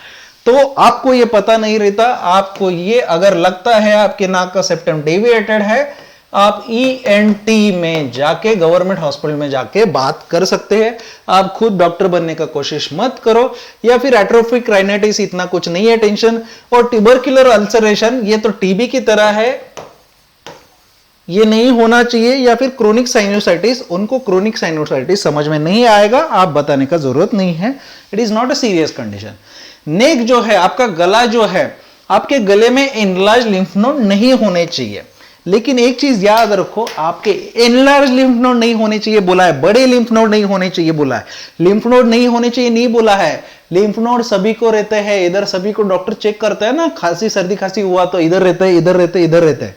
तो आपको ये पता नहीं रहता, आपको ये अगर लगता है आपके नाक का सेप्टम डेविएटेड है, आप ENT में जाके, गवर्नमेंट हॉस्पिटल में जाके बात कर सकते हैं। आप खुद डॉक्टर बनने का कोशिश मत करो। या फिर एट्रोफिक राइनाइटिस, इतना कुछ नहीं है टेंशन। और ट्यूबरकुलर अल्सरेशन, ये तो TB की तरह है, ये नहीं होना चाहिए। या फिर क्रोनिक साइनोसाइटिस, उनको क्रोनिक साइनोसाइटिस समझ में नहीं आएगा, आप बताने का जरूरत नहीं है, it is not a serious condition. Neck जो है, आपका गला जो है, आपके गले में एनलार्ज लिम्फ नोड नहीं होने चाहिए। लेकिन एक चीज याद रखो, आपके एनलार्ज लिम्फ नोड नहीं होने चाहिए बोला है, बड़े लिम्फ नोड नहीं होने चाहिए बोला है, लिम्फ नोड नहीं होने चाहिए नहीं बोला है। लिम्फ नोड सभी को रहते हैं, इधर सभी को डॉक्टर चेक करता है ना, खांसी सर्दी खांसी हुआ तो इधर रहते हैं, इधर रहते हैं, इधर रहते हैं।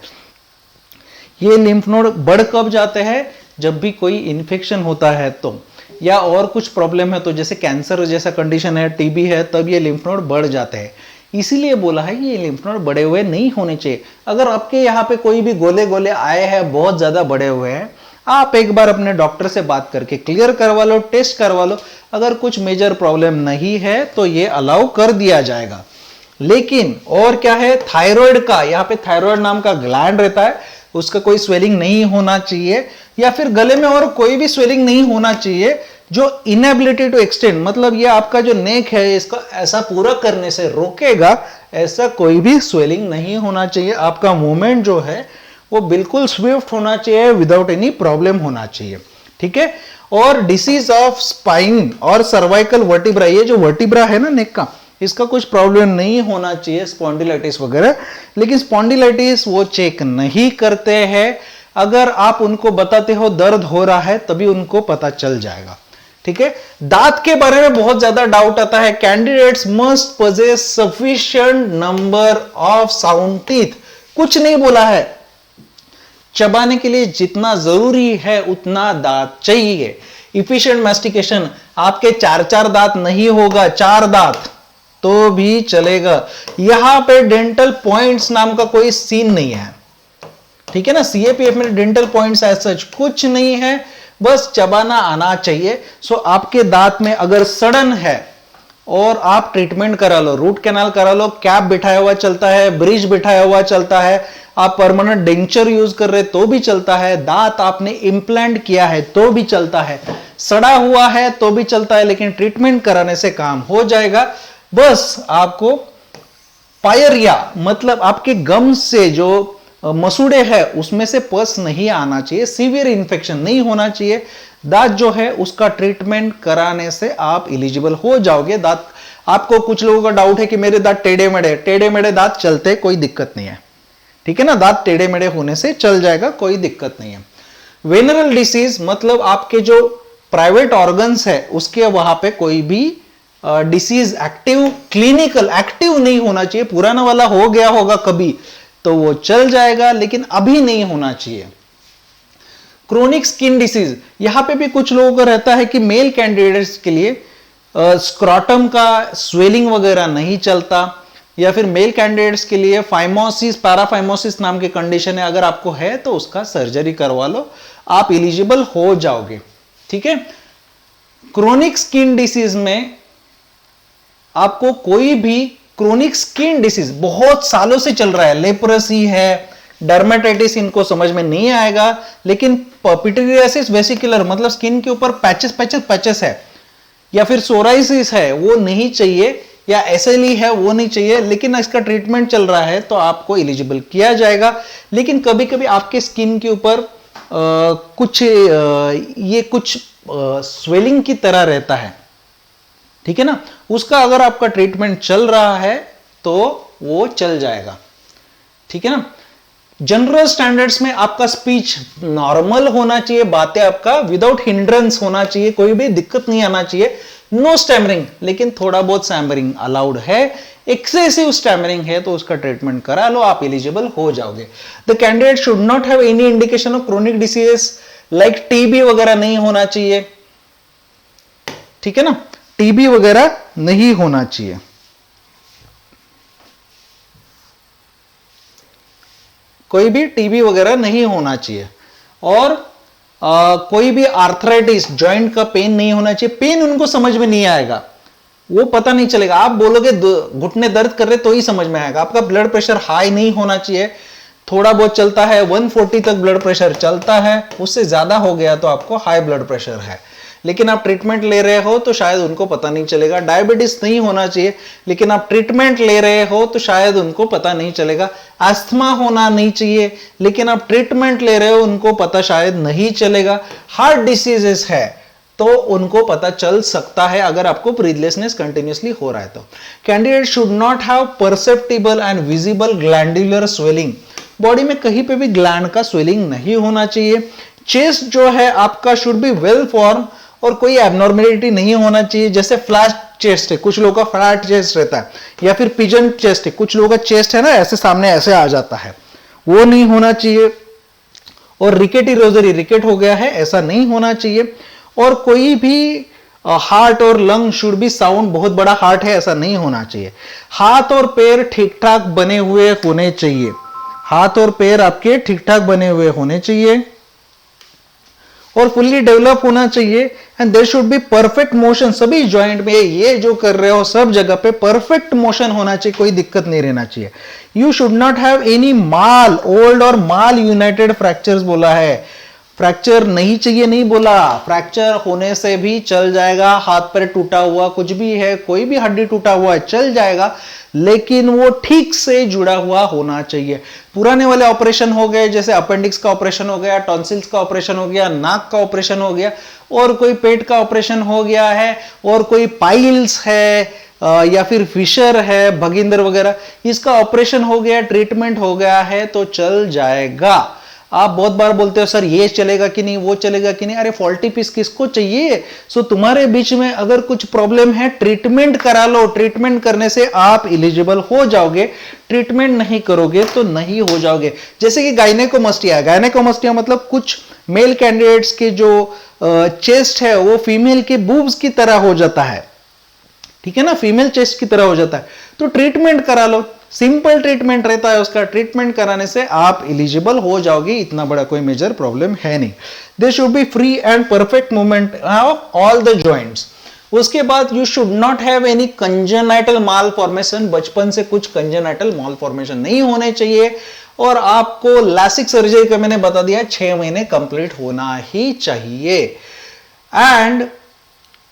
ये लिम्फ नोड बढ़ कब जाते हैं? जब भी कोई इन्फेक्शन होता है तो, या और कुछ प्रॉब्लम है तो, जैसे कैंसर जैसा कंडीशन है, टीबी है, तब ये लिम्फ नोड बढ़ जाते हैं। इसीलिए बोला है कि ये लिम्फ नोड बड़े हुए नहीं होने चाहिए। अगर आपके यहाँ पे कोई भी गोले गोले आए हैं, बहुत ज्यादा बड़े हुए हैं, आप एक बार अपने डॉक्टर से बात करके क्लियर करवा लो, टेस्ट करवा लो। अगर कुछ मेजर प्रॉब्लम नहीं है तो ये अलाउ कर दिया जाएगा। लेकिन और क्या है, थायराइड का, यहाँ पे थायराइड नाम का ग्लैंड रहता है, उसका कोई स्वेलिंग नहीं होना चाहिए, या फिर गले में और कोई भी स्वेलिंग नहीं होना चाहिए जो इनएबिलिटी टू एक्सटेंड, मतलब ये आपका जो नेक है इसको ऐसा पूरा करने से रोकेगा, ऐसा कोई भी स्वेलिंग नहीं होना चाहिए। आपका मूवमेंट जो है वो बिल्कुल स्विफ्ट होना चाहिए, विदाउट एनी प्रॉब्लम होना चाहिए, ठीक है। और डिसीज ऑफ स्पाइन और सर्वाइकल वर्टिब्रा, ये जो वर्टिब्रा है ना नेक का, इसका कुछ प्रॉब्लम नहीं होना चाहिए, स्पॉन्डिलाइटिस वगैरह। लेकिन स्पॉन्डिलाइटिस वो चेक नहीं करते हैं, अगर आप उनको बताते हो दर्द हो रहा है तभी उनको पता चल जाएगा, ठीक है। दांत के बारे में बहुत ज्यादा डाउट आता है, candidates must possess sufficient number of sound teeth, कुछ नहीं बोला है, चबाने के लिए जितना जरूरी है उतना दांत चाहिए। इफिशिएंट मैस्टिकेशन, आपके 4 दांत नहीं होगा, 4 दांत तो भी चलेगा। यहां पे डेंटल पॉइंट्स नाम का कोई सीन नहीं है, ठीक है ना। सीएपीएफ में डेंटल पॉइंट्स ऐसा कुछ नहीं है, बस चबाना आना चाहिए। सो आपके दांत में अगर सड़न है और आप ट्रीटमेंट करा लो, रूट कैनाल करा लो, कैप बिठाया हुआ चलता है, ब्रिज बिठाया हुआ चलता है, आप परमानेंट डेंचर यूज कर रहे तो भी चलता है, दांत आपने इम्प्लांट किया है तो भी चलता है, सड़ा हुआ है तो भी चलता है, लेकिन ट्रीटमेंट कराने से काम हो जाएगा। बस आपको पायरिया, मतलब आपके गम से जो मसूड़े है उसमें से पस नहीं आना चाहिए, सीवियर इन्फेक्शन नहीं होना चाहिए। दांत जो है उसका ट्रीटमेंट कराने से आप एलिजिबल हो जाओगे। दांत, आपको कुछ लोगों का डाउट है कि मेरे दांत टेढ़े मेढ़े दांत चलते, कोई दिक्कत नहीं है, ठीक है ना। दांत टेढ़े मेढ़े होने से चल जाएगा, कोई दिक्कत नहीं है। वेनरल डिसीज, मतलब आपके जो प्राइवेट ऑर्गन्स है उसके वहां पे कोई भी डिसीज एक्टिव, क्लिनिकल एक्टिव नहीं होना चाहिए। पुराना वाला हो गया होगा कभी तो वो चल जाएगा, लेकिन अभी नहीं होना चाहिए। क्रोनिक स्किन डिसीज, यहां पे भी कुछ लोगों का रहता है कि मेल कैंडिडेट्स के लिए स्क्रॉटम का स्वेलिंग वगैरह नहीं चलता, या फिर मेल कैंडिडेट्स के लिए फाइमोसिस, पैराफाइमोसिस नाम की कंडीशन है, अगर आपको है तो उसका सर्जरी करवा लो, आप एलिजिबल हो जाओगे, ठीक है। क्रोनिक स्किन डिसीज में आपको कोई भी क्रोनिक स्किन डिसीज बहुत सालों से चल रहा है, लेप्रोसी है, डर्मेटाइटिस, इनको समझ में नहीं आएगा, लेकिन पिटूरियासिस वेसिकुलर, मतलब स्किन के ऊपर पैचेस है, या फिर सोराइसिस है, वो नहीं चाहिए, या एसएलई है वो नहीं चाहिए, लेकिन इसका ट्रीटमेंट चल रहा है तो आपको एलिजिबल किया जाएगा। लेकिन कभी कभी आपके स्किन के ऊपर कुछ स्वेलिंग की तरह रहता है, ठीक है ना, उसका अगर आपका ट्रीटमेंट चल रहा है तो वो चल जाएगा, ठीक है ना। जनरल स्टैंडर्ड्स में आपका स्पीच नॉर्मल होना चाहिए, बातें आपका विदाउट हिंड्रेंस होना चाहिए, कोई भी दिक्कत नहीं आना चाहिए। नो स्टैमरिंग, लेकिन थोड़ा बहुत स्टैमरिंग अलाउड है। एक्सेसिव स्टैमरिंग है तो उसका ट्रीटमेंट करा लो, आप एलिजिबल हो जाओगे। The candidate should not have any indication of chronic disease like TB वगैरह नहीं होना चाहिए, ठीक है ना, टीबी वगैरह नहीं होना चाहिए। कोई भी टीबी वगैरह नहीं होना चाहिए। और कोई भी आर्थराइटिस, जॉइंट का पेन नहीं होना चाहिए। पेन उनको समझ में नहीं आएगा, वो पता नहीं चलेगा, आप बोलोगे घुटने दर्द कर रहे तो ही समझ में आएगा। आपका ब्लड प्रेशर हाई नहीं होना चाहिए, थोड़ा बहुत चलता है, 140 तक ब्लड प्रेशर चलता है, उससे ज्यादा हो गया तो आपको हाई ब्लड प्रेशर है, लेकिन आप ट्रीटमेंट ले रहे हो तो शायद उनको पता नहीं चलेगा। डायबिटीज नहीं होना चाहिए, लेकिन आप ट्रीटमेंट ले रहे हो तो शायद उनको पता नहीं चलेगा। अस्थमा होना नहीं चाहिए, लेकिन आप ट्रीटमेंट ले रहे हो उनको पता शायद नहीं चलेगा। हार्ट डिसीजेस है तो उनको पता चल सकता है अगर आपको ब्रीथलेसनेस कंटिन्यूअसली हो रहा है तो। Candidate should not have perceptible and visible glandular swelling, body में कहीं पे भी ग्लैंड का स्वेलिंग नहीं होना चाहिए। चेस्ट जो है आपका शुड बी वेल फॉर्म और कोई एबनॉर्मेलिटी नहीं होना चाहिए। जैसे फ्लैट चेस्ट है, कुछ लोगों का फ्लैट चेस्ट रहता है, या फिर पिजन चेस्ट है, कुछ लोगों का चेस्ट है ना ऐसे सामने ऐसे आ जाता है, वो नहीं होना चाहिए। और रिकेटी रोजरी, रिकेट हो गया है, ऐसा नहीं होना चाहिए। और कोई भी हार्ट और लंग शुड बी साउंड, बहुत बड़ा हार्ट है ऐसा नहीं होना चाहिए। हाथ और पैर ठीक ठाक बने हुए होने चाहिए, हाथ और पैर आपके ठीक ठाक बने हुए होने चाहिए और फुल्ली डेवलप होना चाहिए। And there should be perfect motion, सभी जॉइंट में ये जो कर रहे हो सब जगह पे परफेक्ट मोशन होना चाहिए, कोई दिक्कत नहीं रहना चाहिए। You should not have any mall old और माल यूनाइटेड फ्रैक्चर्स बोला है, फ्रैक्चर नहीं चाहिए नहीं बोला, फ्रैक्चर होने से भी चल जाएगा। हाथ पैर टूटा हुआ कुछ भी है, कोई भी हड्डी टूटा हुआ है चल जाएगा, लेकिन वो ठीक से जुड़ा हुआ होना चाहिए। पुराने वाले ऑपरेशन हो गए, जैसे अपेंडिक्स का ऑपरेशन हो गया, टॉन्सिल्स का ऑपरेशन हो गया, नाक का ऑपरेशन हो गया, और कोई पेट का ऑपरेशन हो गया है, और कोई पाइल्स है या फिर फिशर है, भगिंदर वगैरह, इसका ऑपरेशन हो गया, ट्रीटमेंट हो गया है तो चल जाएगा। आप बहुत बार बोलते हो सर ये चलेगा कि नहीं, वो चलेगा कि नहीं, अरे फॉल्टी पीस किसको चाहिए। सो तुम्हारे बीच में अगर कुछ प्रॉब्लम है ट्रीटमेंट करा लो, ट्रीटमेंट करने से आप एलिजिबल हो जाओगे, ट्रीटमेंट नहीं करोगे तो नहीं हो जाओगे। जैसे कि गायनेकोमास्टिया, गायनेकोमास्टिया मतलब कुछ मेल कैंडिडेट्स के जो चेस्ट है वो फीमेल के बूब्स की तरह हो जाता है, ठीक है ना, फीमेल चेस्ट की तरह हो जाता है, तो ट्रीटमेंट करा लो, सिंपल ट्रीटमेंट रहता है उसका, ट्रीटमेंट कराने से आप एलिजिबल हो जाओगे, इतना बड़ा कोई मेजर प्रॉब्लम है नहीं। They should be free and perfect movement of all the joints. उसके बाद you should not have any congenital mall formation, बचपन से कुछ कंजेनाइटल माल फॉर्मेशन नहीं होने चाहिए। और आपको लासिक सर्जरी का मैंने बता दिया 6 महीने कंप्लीट होना ही चाहिए। And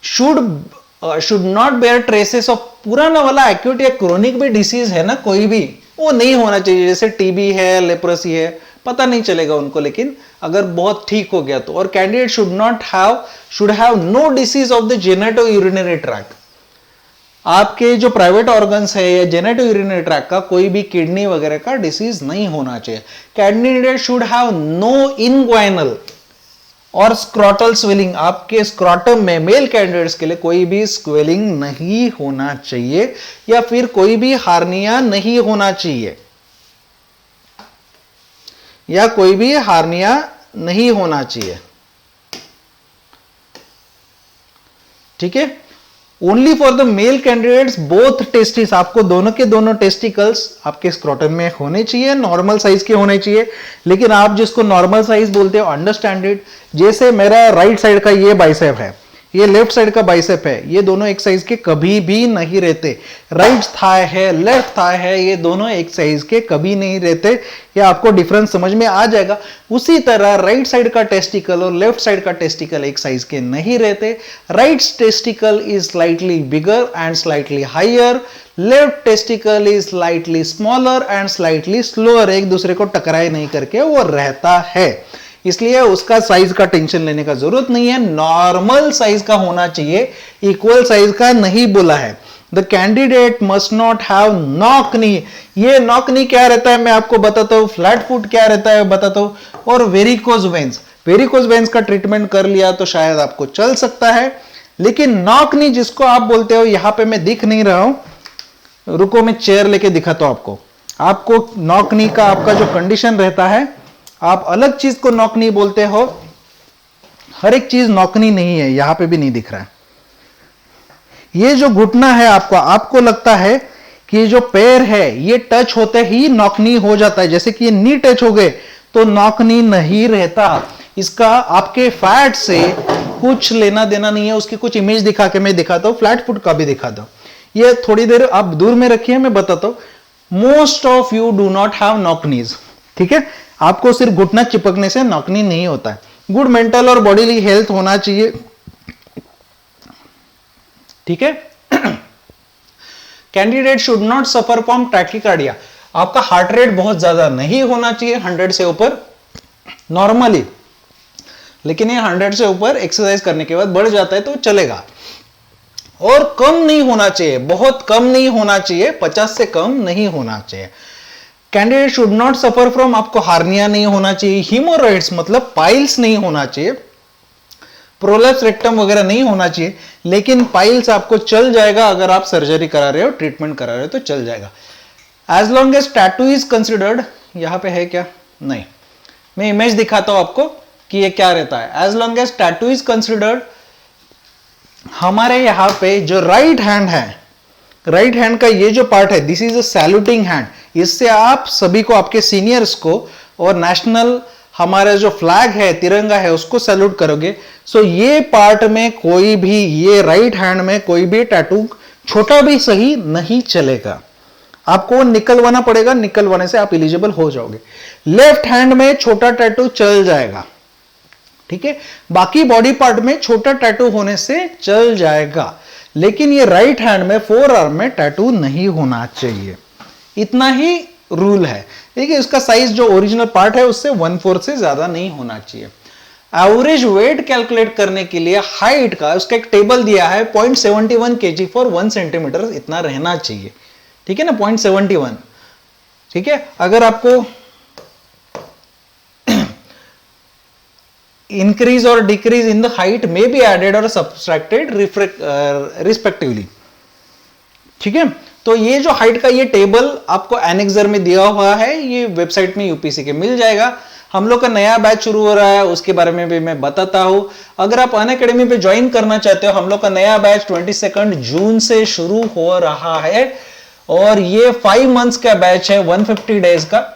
should not bear traces of, पुराना वाला एक्यूट या क्रोनिक भी डिसीज है ना कोई भी, वो नहीं होना चाहिए। जैसे टीबी है, लेप्रोसी है, पता नहीं चलेगा उनको, लेकिन अगर बहुत ठीक हो गया तो। और candidate should have no disease of the genito urinary tract, आपके जो प्राइवेट ऑर्गन्स है या जेनेटो यूरिनरी ट्रैक्ट का कोई भी किडनी वगैरह का डिसीज नहीं होना चाहिए। Candidate should have no inguinal और स्क्रॉटल स्वेलिंग, आपके स्क्रॉटम में मेल कैंडिडेट्स के लिए कोई भी स्वेलिंग नहीं होना चाहिए, या फिर कोई भी हार्निया नहीं होना चाहिए, या कोई भी हार्निया नहीं होना चाहिए, ठीक है। Only for the male candidates both testis, आपको दोनों के दोनों टेस्टिकल्स आपके स्क्रोटम में होने चाहिए, नॉर्मल साइज के होने चाहिए। लेकिन आप जिसको नॉर्मल साइज बोलते हो, अंडरस्टैंड इट, जैसे मेरा राइट साइड का ये बाइसेप है, ये लेफ्ट साइड का बाइसेप है, ये दोनों एक साइज के कभी भी नहीं रहते। राइट थाई है, लेफ्ट थाई है, ये दोनों एक साइज के कभी नहीं रहते। ये आपको डिफरेंस समझ में आ जाएगा। उसी तरह राइट साइड का टेस्टिकल और लेफ्ट साइड का टेस्टिकल एक साइज के नहीं रहते। Right testicle is slightly bigger and slightly higher, left testicle is slightly smaller and slightly lower, एक दूसरे को टकराए नहीं करके वो रहता है। इसलिए उसका साइज का टेंशन लेने का जरूरत नहीं है, नॉर्मल साइज का होना चाहिए, इक्वल साइज का नहीं बोला है। The candidate must not have knock knee, ये नॉक नी क्या रहता है मैं आपको बताता हूं, फ्लैट फुट क्या रहता है बताता हूं, और वेरिकोज वेन्स, वेरिकोज वेन्स का ट्रीटमेंट कर लिया तो शायद आपको चल सकता है। लेकिन नॉक नी जिसको आप बोलते हो, यहां पे मैं दिख नहीं रहा हूं, रुको मैं चेयर लेके दिखाता हूं आपको। आपको नॉक नी का आपका जो कंडीशन रहता है, आप अलग चीज को नॉकनी बोलते हो, हर एक चीज नॉकनी नहीं है, यहां पे भी नहीं दिख रहा है। ये जो घुटना है आपका, आपको लगता है कि ये जो पैर है ये टच होते ही नॉकनी हो जाता है, जैसे कि ये नी टच हो गए तो नॉकनी नहीं रहता। इसका आपके फैट से कुछ लेना देना नहीं है। उसकी कुछ इमेज दिखा के मैं दिखाता हूं, फ्लैट फुट का भी दिखाता हूं। ये थोड़ी देर आप दूर में रखिए, मैं बताता हूं। Most of you do not have knock knees, ठीक है। आपको सिर्फ घुटना चिपकने से नॉकनी नहीं होता है। गुड मेंटल और बॉडीली हेल्थ होना चाहिए, ठीक है। Candidate should not suffer from tachycardia, आपका हार्ट रेट बहुत ज्यादा नहीं होना चाहिए, 100 से ऊपर नॉर्मली, लेकिन ये 100 से ऊपर एक्सरसाइज करने के बाद बढ़ जाता है तो चलेगा। और कम नहीं होना चाहिए, बहुत कम नहीं होना चाहिए, 50 से कम नहीं होना चाहिए। Candidate should not suffer from, आपको हार्निया नहीं होना चाहिए, हीमोरॉइड्स मतलब पाइल्स नहीं होना चाहिए, प्रोलैप्स रेक्टम वगैरह नहीं होना चाहिए, लेकिन पाइल्स आपको चल जाएगा अगर आप सर्जरी करा रहे हो, ट्रीटमेंट करा रहे हो तो चल जाएगा। As long as tattoo is considered, यहां पे है क्या, नहीं, मैं इमेज दिखाता हूं आपको कि ये क्या रहता है। As long as tattoo is considered, हमारे यहां पे जो राइट हैंड है, राइट हैंड का ये जो पार्ट है, this is a saluting hand, इससे आप सभी को, आपके सीनियर्स को और नेशनल हमारा जो फ्लैग है, तिरंगा है, उसको सैल्यूट करोगे। सो ये पार्ट में कोई भी, ये राइट हैंड में कोई भी टैटू छोटा भी सही नहीं चलेगा, आपको निकलवाना पड़ेगा, निकलवाने से आप एलिजिबल हो जाओगे। लेफ्ट हैंड में छोटा टैटू चल जाएगा, ठीक है, बाकी बॉडी पार्ट में छोटा टैटू होने से चल जाएगा, लेकिन ये राइट हैंड में फोर आर्म में टैटू नहीं होना चाहिए, इतना ही रूल है। देखिए इसका साइज जो ओरिजिनल पार्ट है उससे 1/4 से ज्यादा नहीं होना चाहिए। एवरेज वेट कैलकुलेट करने के लिए हाइट का उसका एक टेबल दिया है, 0.71 kg फॉर 1 सेंटीमीटर इतना रहना चाहिए, ठीक है ना, 0.71, ठीक है। अगर आपको इंक्रीज और decrease in the height may be added और सब्सट्रैक्टेड रिस्पेक्टिवली, ठीक है। तो ये जो हाइट का ये टेबल आपको एनेक्सर में दिया हुआ है, ये वेबसाइट में यूपीसी के मिल जाएगा। हम लोग का नया बैच शुरू हो रहा है, उसके बारे में भी मैं बताता हूं। अगर आप अनअकैडमी पे ज्वाइन करना चाहते हो, हम लोग का नया बैच 22 जून से शुरू हो रहा है और ये 5 मंथ्स का बैच है, 150 डेज का।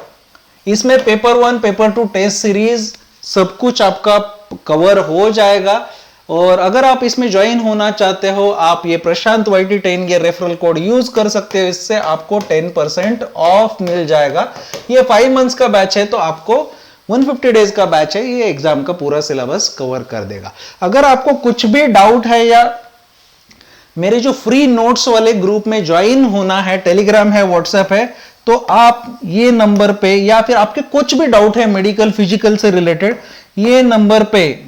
इसमें पेपर 1, पेपर 2 टेस्ट सीरीज सब कुछ आपका कवर हो जाएगा। और अगर आप इसमें ज्वाइन होना चाहते हो, आप ये प्रशांत YT10 ये रेफरल कोड यूज कर सकते हो, इससे आपको 10% ऑफ मिल जाएगा। ये 5 मंथ्स का बैच है तो आपको 150 डेज का बैच है, ये एग्जाम का पूरा सिलेबस कवर कर देगा। अगर आपको कुछ भी डाउट है या मेरे जो फ्री नोट्स वाले ग्रुप में ज्वाइन होना है, टेलीग्राम है, व्हाट्सएप है, तो आप ये नंबर पे या फिर आपके कुछ भी डाउट है मेडिकल फिजिकल से रिलेटेड, ये नंबर पे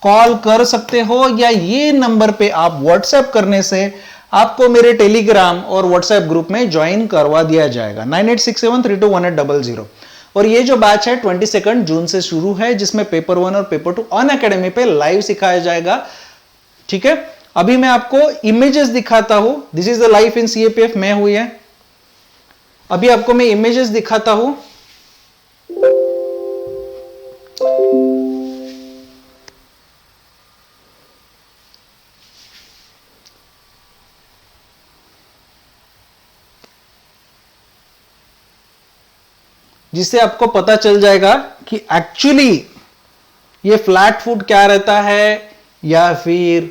कॉल कर सकते हो या ये नंबर पे आप व्हाट्सएप करने से आपको मेरे टेलीग्राम और व्हाट्सएप ग्रुप में ज्वाइन करवा दिया जाएगा, 9867321800। और ये जो बैच है 22 जून से शुरू है, जिसमें पेपर 1 और पेपर 2 अनअकैडमी पे लाइव सिखाया जाएगा, ठीक है। अभी मैं आपको इमेजेस दिखाता हूं, this is the life in CAPF में हुई है। अभी आपको मैं इमेजेस दिखाता हूं, जिससे आपको पता चल जाएगा कि एक्चुअली ये फ्लैट फुट क्या रहता है या फिर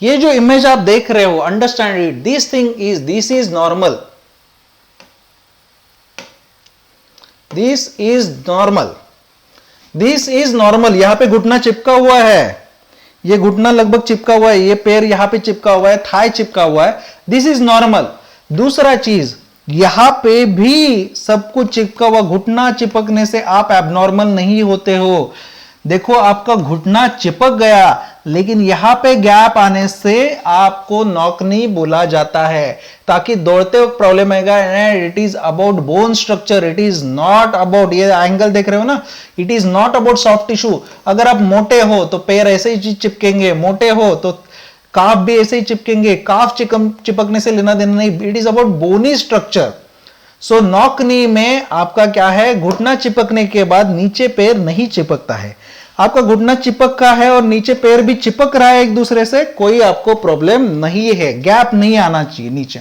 ये जो इमेज आप देख रहे हो, understand it, this is normal, this is normal. यहां पे घुटना चिपका हुआ है, ये घुटना लगभग चिपका हुआ है, ये पैर यहां पे चिपका हुआ है, थाई चिपका हुआ है, दिस इज नॉर्मल। दूसरा चीज, यहां पे भी सब कुछ चिपका हुआ, घुटना चिपकने से आप एबनॉर्मल नहीं होते हो। देखो आपका घुटना चिपक गया, लेकिन यहां पे गैप आने से आपको नॉकनी बोला जाता है, ताकि दौड़ते वक्त प्रॉब्लम आएगा। It is about bone structure, it is not about, ये एंगल देख रहे हो ना, it is not about soft tissue. अगर आप मोटे हो तो पैर ऐसे ही चिपकेंगे, मोटे हो तो काफ भी ऐसे ही चिपकेंगे, काफ चिपकने से लेना देना नहीं, it is about bony structure. So knock knee में आपका क्या है, घुटना चिपकने के बाद नीचे पैर नहीं चिपकता है। आपका घुटना चिपक का है और नीचे पैर भी चिपक रहा है एक दूसरे से, कोई आपको प्रॉब्लम नहीं है, गैप नहीं आना चाहिए नीचे।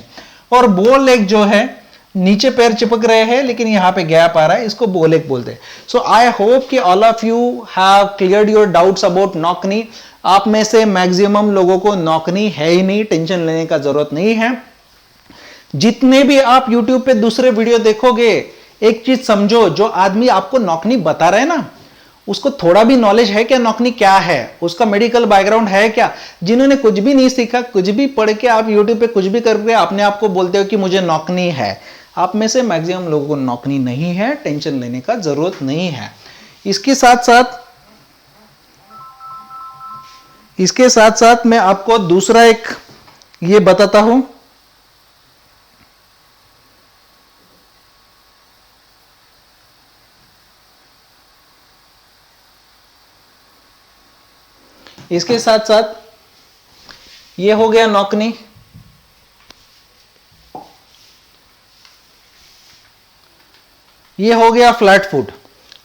और बो लेग जो है, नीचे पैर चिपक रहे हैं लेकिन यहां पे गैप आ रहा है, इसको बो लेग बोलते हैं। सो आई होप कि all of you have cleared your doubts about knock knee. आप में से मैक्सिमम लोगों को नॉकनी है ही नहीं, टेंशन लेने का जरूरत नहीं है। जितने भी आप YouTube पे दूसरे वीडियो देखोगे, एक चीज समझो, जो आदमी आपको नॉकनी बता रहे हैं ना, उसको थोड़ा भी नॉलेज है क्या नॉकनी क्या है, उसका मेडिकल बैकग्राउंड है क्या। जिन्होंने कुछ भी नहीं सीखा, कुछ भी पढ़ के आप YouTube पे कुछ भी करके अपने आप को बोलते हो कि मुझे नॉकनी है, आप में से मैक्सिमम लोगों को नॉकनी नहीं है, टेंशन लेने का जरूरत नहीं है। इसके साथ साथ मैं आपको दूसरा एक ये बताता हूं। इसके साथ साथ ये हो गया नौकनी, ये हो गया फ्लैट फुट।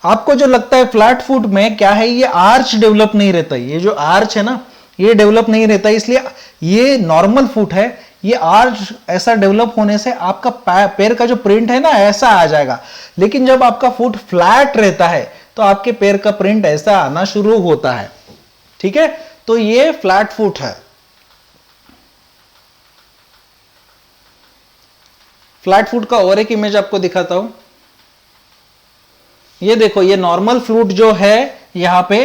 आपको जो लगता है फ्लैट फुट में क्या है, ये आर्च डेवलप नहीं रहता, ये जो आर्च है ना ये डेवलप नहीं रहता, इसलिए ये नॉर्मल फुट है। ये आर्च ऐसा डेवलप होने से आपका पैर का जो प्रिंट है ना ऐसा आ जाएगा, लेकिन जब आपका फुट फ्लैट रहता है तो आपके पैर का प्रिंट ऐसा आना शुरू होता है। ठीक है, तो ये फ्लैट फुट है। फ्लैट फुट का और एक इमेज आपको दिखाता हूं। ये देखो, ये नॉर्मल फुट जो है यहां पे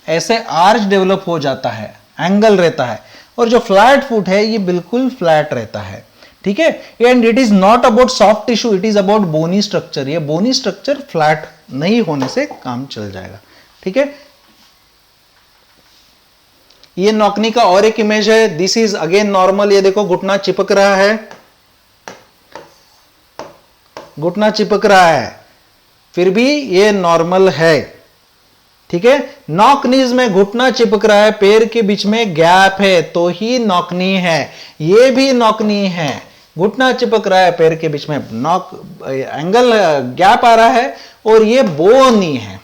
ऐसे आर्च डेवलप हो जाता है, एंगल रहता है, और जो फ्लैट फुट है ये बिल्कुल फ्लैट रहता है। ठीक है, and it is not about soft tissue, it is about bony structure. ये बोनी स्ट्रक्चर फ्लैट नहीं होने से काम चल जाएगा। ठीक है, ये नौकनी का और एक इमेज है। This is again normal. ये देखो घुटना चिपक रहा है, घुटना चिपक रहा है, फिर भी ये नॉर्मल है। ठीक है, नॉकनीज में घुटना चिपक रहा है, पैर के बीच में गैप है तो ही नॉकनी है। ये भी नॉकनी है, घुटना चिपक रहा है, पैर के बीच में नॉक एंगल गैप आ रहा है, और ये बोनी है,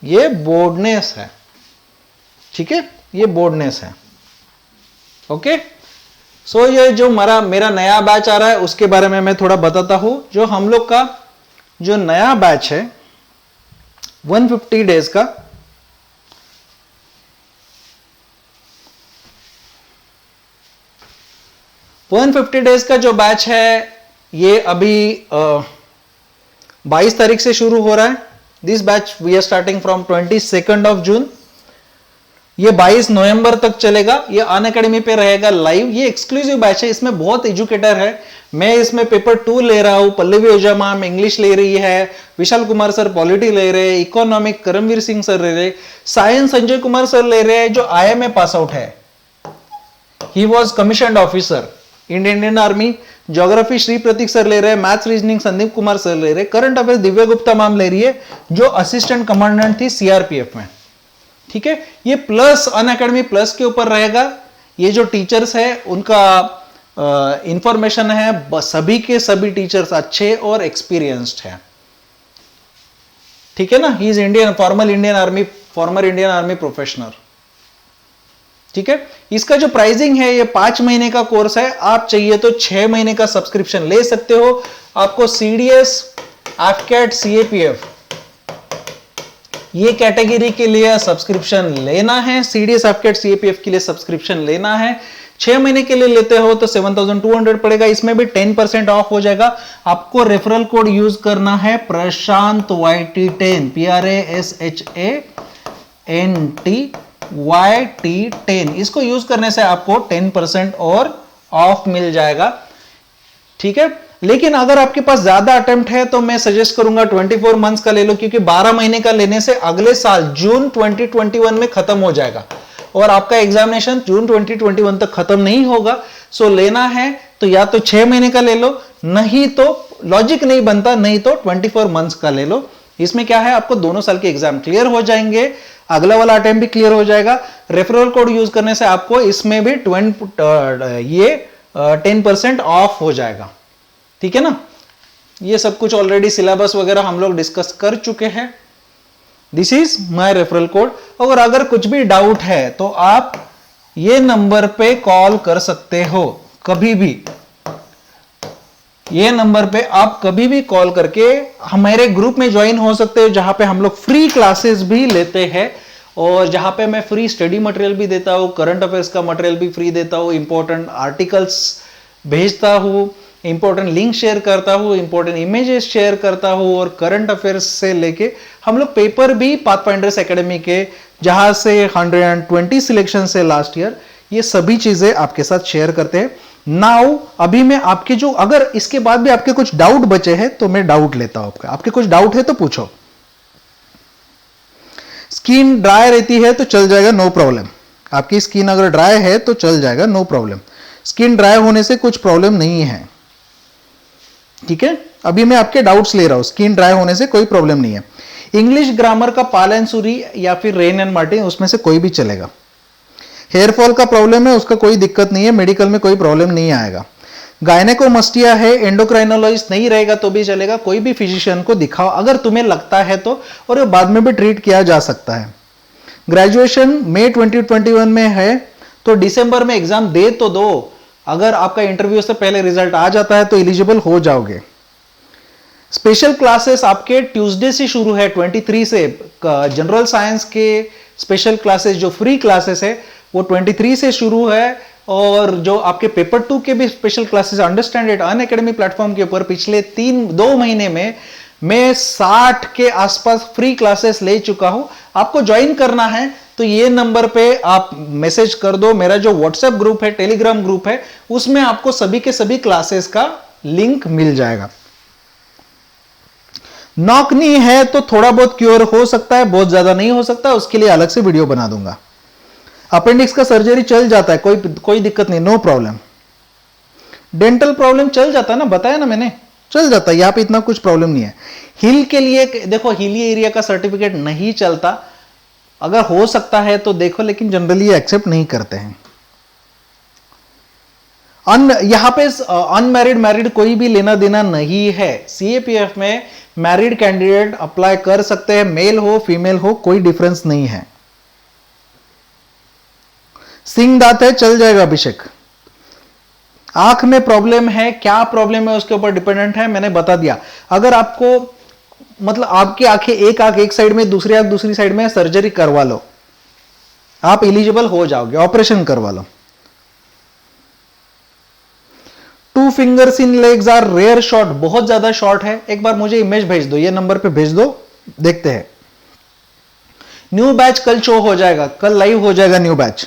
ये बोर्डनेस है। ठीक है, ये बोर्डनेस है। ओके, सो ये जो मेरा नया बैच आ रहा है उसके बारे में मैं थोड़ा बताता हूं। जो हम लोग का जो नया बैच है 150 डेज का, डेज का जो बैच है ये अभी 22 तारीख से शुरू हो रहा है। This batch we are starting from 22 of June. ये 22 नवंबर तक चलेगा। ये अनअकैडमी पे रहेगा लाइव। ये एक्सक्लूसिव बैच है, इसमें बहुत एजुकेटर है। मैं इसमें पेपर 2 ले रहा हूं, पल्लवी ओझा मैम इंग्लिश ले रही है, विशाल कुमार सर पॉलिटी ले रहे, इकोनॉमिक करमवीर सिंह सर ले रहे, साइंस संजय कुमार सर ले रहे हैं जो IMA पास आउट है, he was commissioned officer Indian army. Geography Shri Prateek sir ले रहे हैं, maths reasoning Sandeep Kumar sir ले रहे हैं, current affairs Divya Gupta ma'am ले रही है जो असिस्टेंट कमांडेंट थी CRPF में। ठीक है, ये प्लस अनअकैडमी प्लस के ऊपर रहेगा। ये जो टीचर्स है उनका इंफॉर्मेशन है, सभी के सभी टीचर्स अच्छे और एक्सपीरियंस्ड हैं। ठीक है ना, he is former Indian army professional. ठीक है, इसका जो प्राइसिंग है ये 5 महीने का कोर्स है। आप चाहिए तो 6 महीने का सब्सक्रिप्शन ले सकते हो। आपको CDS, AFCAT, CAPF ये कैटेगरी के लिए सब्सक्रिप्शन लेना है, CDS, AFCAT, CAPF के लिए सब्सक्रिप्शन लेना है। 6 महीने के लिए लेते हो तो 7200 पड़ेगा। इसमें भी 10% ऑफ हो जाएगा। आपको रेफरल कोड यूज करना है प्रशांत YT10, PRASHANTYT10। इसको यूज करने से आपको 10% और ऑफ मिल जाएगा। ठीक है, लेकिन अगर आपके पास ज्यादा अटेम्प्ट है तो मैं सजेस्ट करूंगा 24 मंथ्स का ले लो, क्योंकि 12 महीने का लेने से अगले साल जून 2021 में खत्म हो जाएगा और आपका एग्जामिनेशन जून 2021 तक खत्म नहीं होगा। सो लेना है तो या तो 6 महीने का ले लो, नहीं तो लॉजिक नहीं बनता, नहीं तो 24 मंथ्स का ले लो। इसमें क्या है, आपको दोनों साल के एग्जाम क्लियर हो जाएंगे, अगला वाला अटेम्प्ट भी क्लियर हो जाएगा। रेफरल कोड यूज करने से आपको इसमें भी 10% ऑफ हो जाएगा। ठीक है ना, ये सब कुछ ऑलरेडी सिलेबस वगैरह हम लोग डिस्कस कर चुके हैं। This is my referral code. और अगर कुछ भी डाउट है तो आप ये नंबर पे कॉल कर सकते हो, कभी भी ये नंबर पे आप कभी भी कॉल करके हमारे ग्रुप में ज्वाइन हो सकते हो, जहां पे हम लोग फ्री क्लासेस भी लेते हैं और जहां पे मैं फ्री स्टडी मटेरियल भी देता हूं, करंट अफेयर्स का मटेरियल भी फ्री देता हूं, इंपॉर्टेंट आर्टिकल्स भेजता हूं, इंपॉर्टेंट लिंक शेयर करता हूं, इंपॉर्टेंट इमेजेस शेयर करता हूं, और करंट अफेयर्स से लेके हम लोग पेपर भी पाथफाइंडर्स एकेडमी के, जहां से 120 सिलेक्शन से लास्ट ईयर, ये सभी चीजें आपके साथ शेयर करते हैं। नाउ अभी मैं आपके जो, अगर इसके बाद भी आपके कुछ डाउट बचे हैं तो मैं डाउट लेता हूं आपके कुछ डाउट है तो पूछो। स्किन ड्राई रहती है तो चल जाएगा, नो प्रॉब्लम। आपकी स्किन अगर ड्राई है तो चल जाएगा, नो प्रॉब्लम। स्किन ड्राई होने से कुछ प्रॉब्लम नहीं है, ठीक है। अभी मैं आपके डाउट्स ले रहा हूं, स्किन ड्राई होने से कोई प्रॉब्लम नहीं है। इंग्लिश ग्रामर का पाल एंड सूरी या फिर रेन एंड मार्टिन, उसमें से कोई भी चलेगा। हेयर फॉल का प्रॉब्लम है, उसका कोई दिक्कत नहीं है, मेडिकल में कोई प्रॉब्लम नहीं आएगा। गायनेकोमस्टिया है, एंडोक्राइनोलॉजिस्ट नहीं रहेगा तो भी चलेगा, कोई भी फिजिशियन को दिखाओ अगर तुम्हें लगता है तो, और ये बाद में भी ट्रीट किया जा सकता है। ग्रेजुएशन मई 2021 में है तो दिसंबर में एग्जाम दे तो दो, अगर आपका इंटरव्यू से पहले रिजल्ट आ जाता है तो एलिजिबल हो जाओगे। स्पेशल क्लासेस आपके ट्यूसडे से शुरू है 23 से, जनरल साइंस के स्पेशल क्लासेस जो फ्री क्लासेस है वो 23 से शुरू है, और जो आपके पेपर 2 के भी special classes understand it Unacademy platform के ऊपर पिछले 2 महीने में मैं 60 के आसपास फ्री क्लासेस ले चुका हूं। आपको ज्वाइन करना है तो ये नंबर पे आप मैसेज कर दो। मेरा जो व्हाट्सएप ग्रुप है, टेलीग्राम ग्रुप है, उसमें आपको सभी के सभी क्लासेस का लिंक मिल जाएगा। नॉकनी है तो थोड़ा बहुत क्योर हो सकता है, बहुत ज्यादा नहीं हो सकता, उसके लिए अलग से वीडियो बना दूंगा। अपेंडिक्स का सर्जरी चल जाता है, कोई दिक्कत नहीं, नो प्रॉब्लम। डेंटल प्रॉब्लम चल जाता है ना, बताया ना मैंने, चल जाता है, यहां पे इतना कुछ प्रॉब्लम नहीं है। हिल के लिए देखो, हिली एरिया का सर्टिफिकेट नहीं चलता, अगर हो सकता है तो देखो, लेकिन जनरली एक्सेप्ट नहीं करते हैं। यहां पे अनमैरिड मैरिड कोई भी लेना देना नहीं है। सीएपीएफ में मैरिड कैंडिडेट अप्लाई कर सकते हैं, मेल हो फीमेल हो, कोई डिफरेंस नहीं है। सिंग दांत है, चल जाएगा अभिषेक। आंख में प्रॉब्लम है, क्या प्रॉब्लम है उसके ऊपर डिपेंडेंट है, मैंने बता दिया। अगर आपको मतलब आपकी आंखें, एक आंख एक साइड में, दूसरी आंख दूसरी साइड में, सर्जरी करवा लो, आप एलिजिबल हो जाओगे, ऑपरेशन करवा लो। 2 fingers in legs are rare short, बहुत ज्यादा शॉर्ट है। एक बार मुझे इमेज भेज दो, ये नंबर पे भेज दो, देखते हैं। न्यू बैच कल शो हो जाएगा, कल लाइव हो जाएगा न्यू बैच।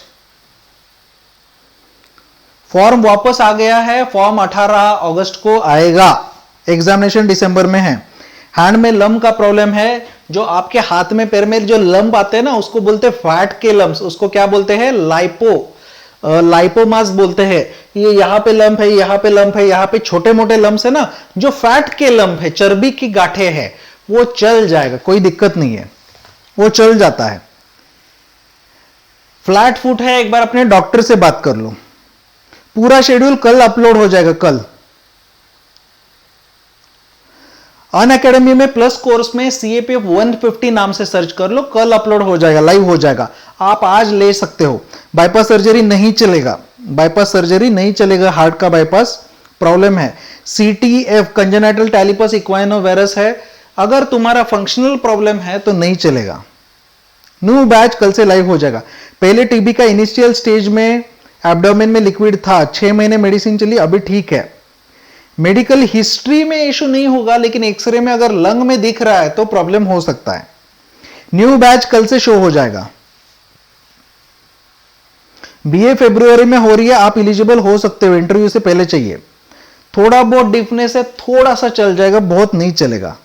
फॉर्म वापस आ गया है, फॉर्म 18 अगस्त को आएगा, एग्जामिनेशन दिसंबर में है। हैंड में लंप का प्रॉब्लम है, जो आपके हाथ में पैर में जो लंप आते हैं ना, उसको बोलते हैं फैट के लंप्स, उसको क्या बोलते हैं, लाइपोमास बोलते हैं। ये यहां पे लंप है, यहां पे लंप है, यहां पे छोटे मोटे लंप्स है ना, जो फैट के लंप है, चर्बी की गांठें है, वो चल जाएगा, कोई दिक्कत नहीं है, वो चल जाता है। फ्लैट फुट है, एक बार अपने डॉक्टर से बात कर लो। पूरा शेड्यूल कल अपलोड हो जाएगा, कल। अनअकैडमी में प्लस कोर्स में सीएपीएफ 150 नाम से सर्च कर लो, कल अपलोड हो जाएगा, लाइव हो जाएगा, आप आज ले सकते हो। बाईपास सर्जरी नहीं चलेगा, बाईपास सर्जरी नहीं चलेगा, हार्ट का बाईपास प्रॉब्लम है। सीटीएफ कंजेनाइटल टैलिपस इक्वाइनोवायरस है, अगर तुम्हारा फंक्शनल प्रॉब्लम है तो नहीं चलेगा। न्यू बैच कल से लाइव हो जाएगा। पहले टीबी का इनिशियल स्टेज में एब्डोमेन में लिक्विड था, 6 महीने मेडिसिन चली, अभी ठीक है। मेडिकल हिस्ट्री में इशू नहीं होगा, लेकिन एक्सरे में अगर लंग में दिख रहा है तो प्रॉब्लम हो सकता है। न्यू बैच कल से शो हो जाएगा। बीए फरवरी में हो रही है, आप एलिजिबल हो सकते हो, इंटरव्यू से पहले चाहिए। थोड़ा बहुत डिफनेस है, थोड़ा सा चल जाएगा, बहुत नहीं चलेगा।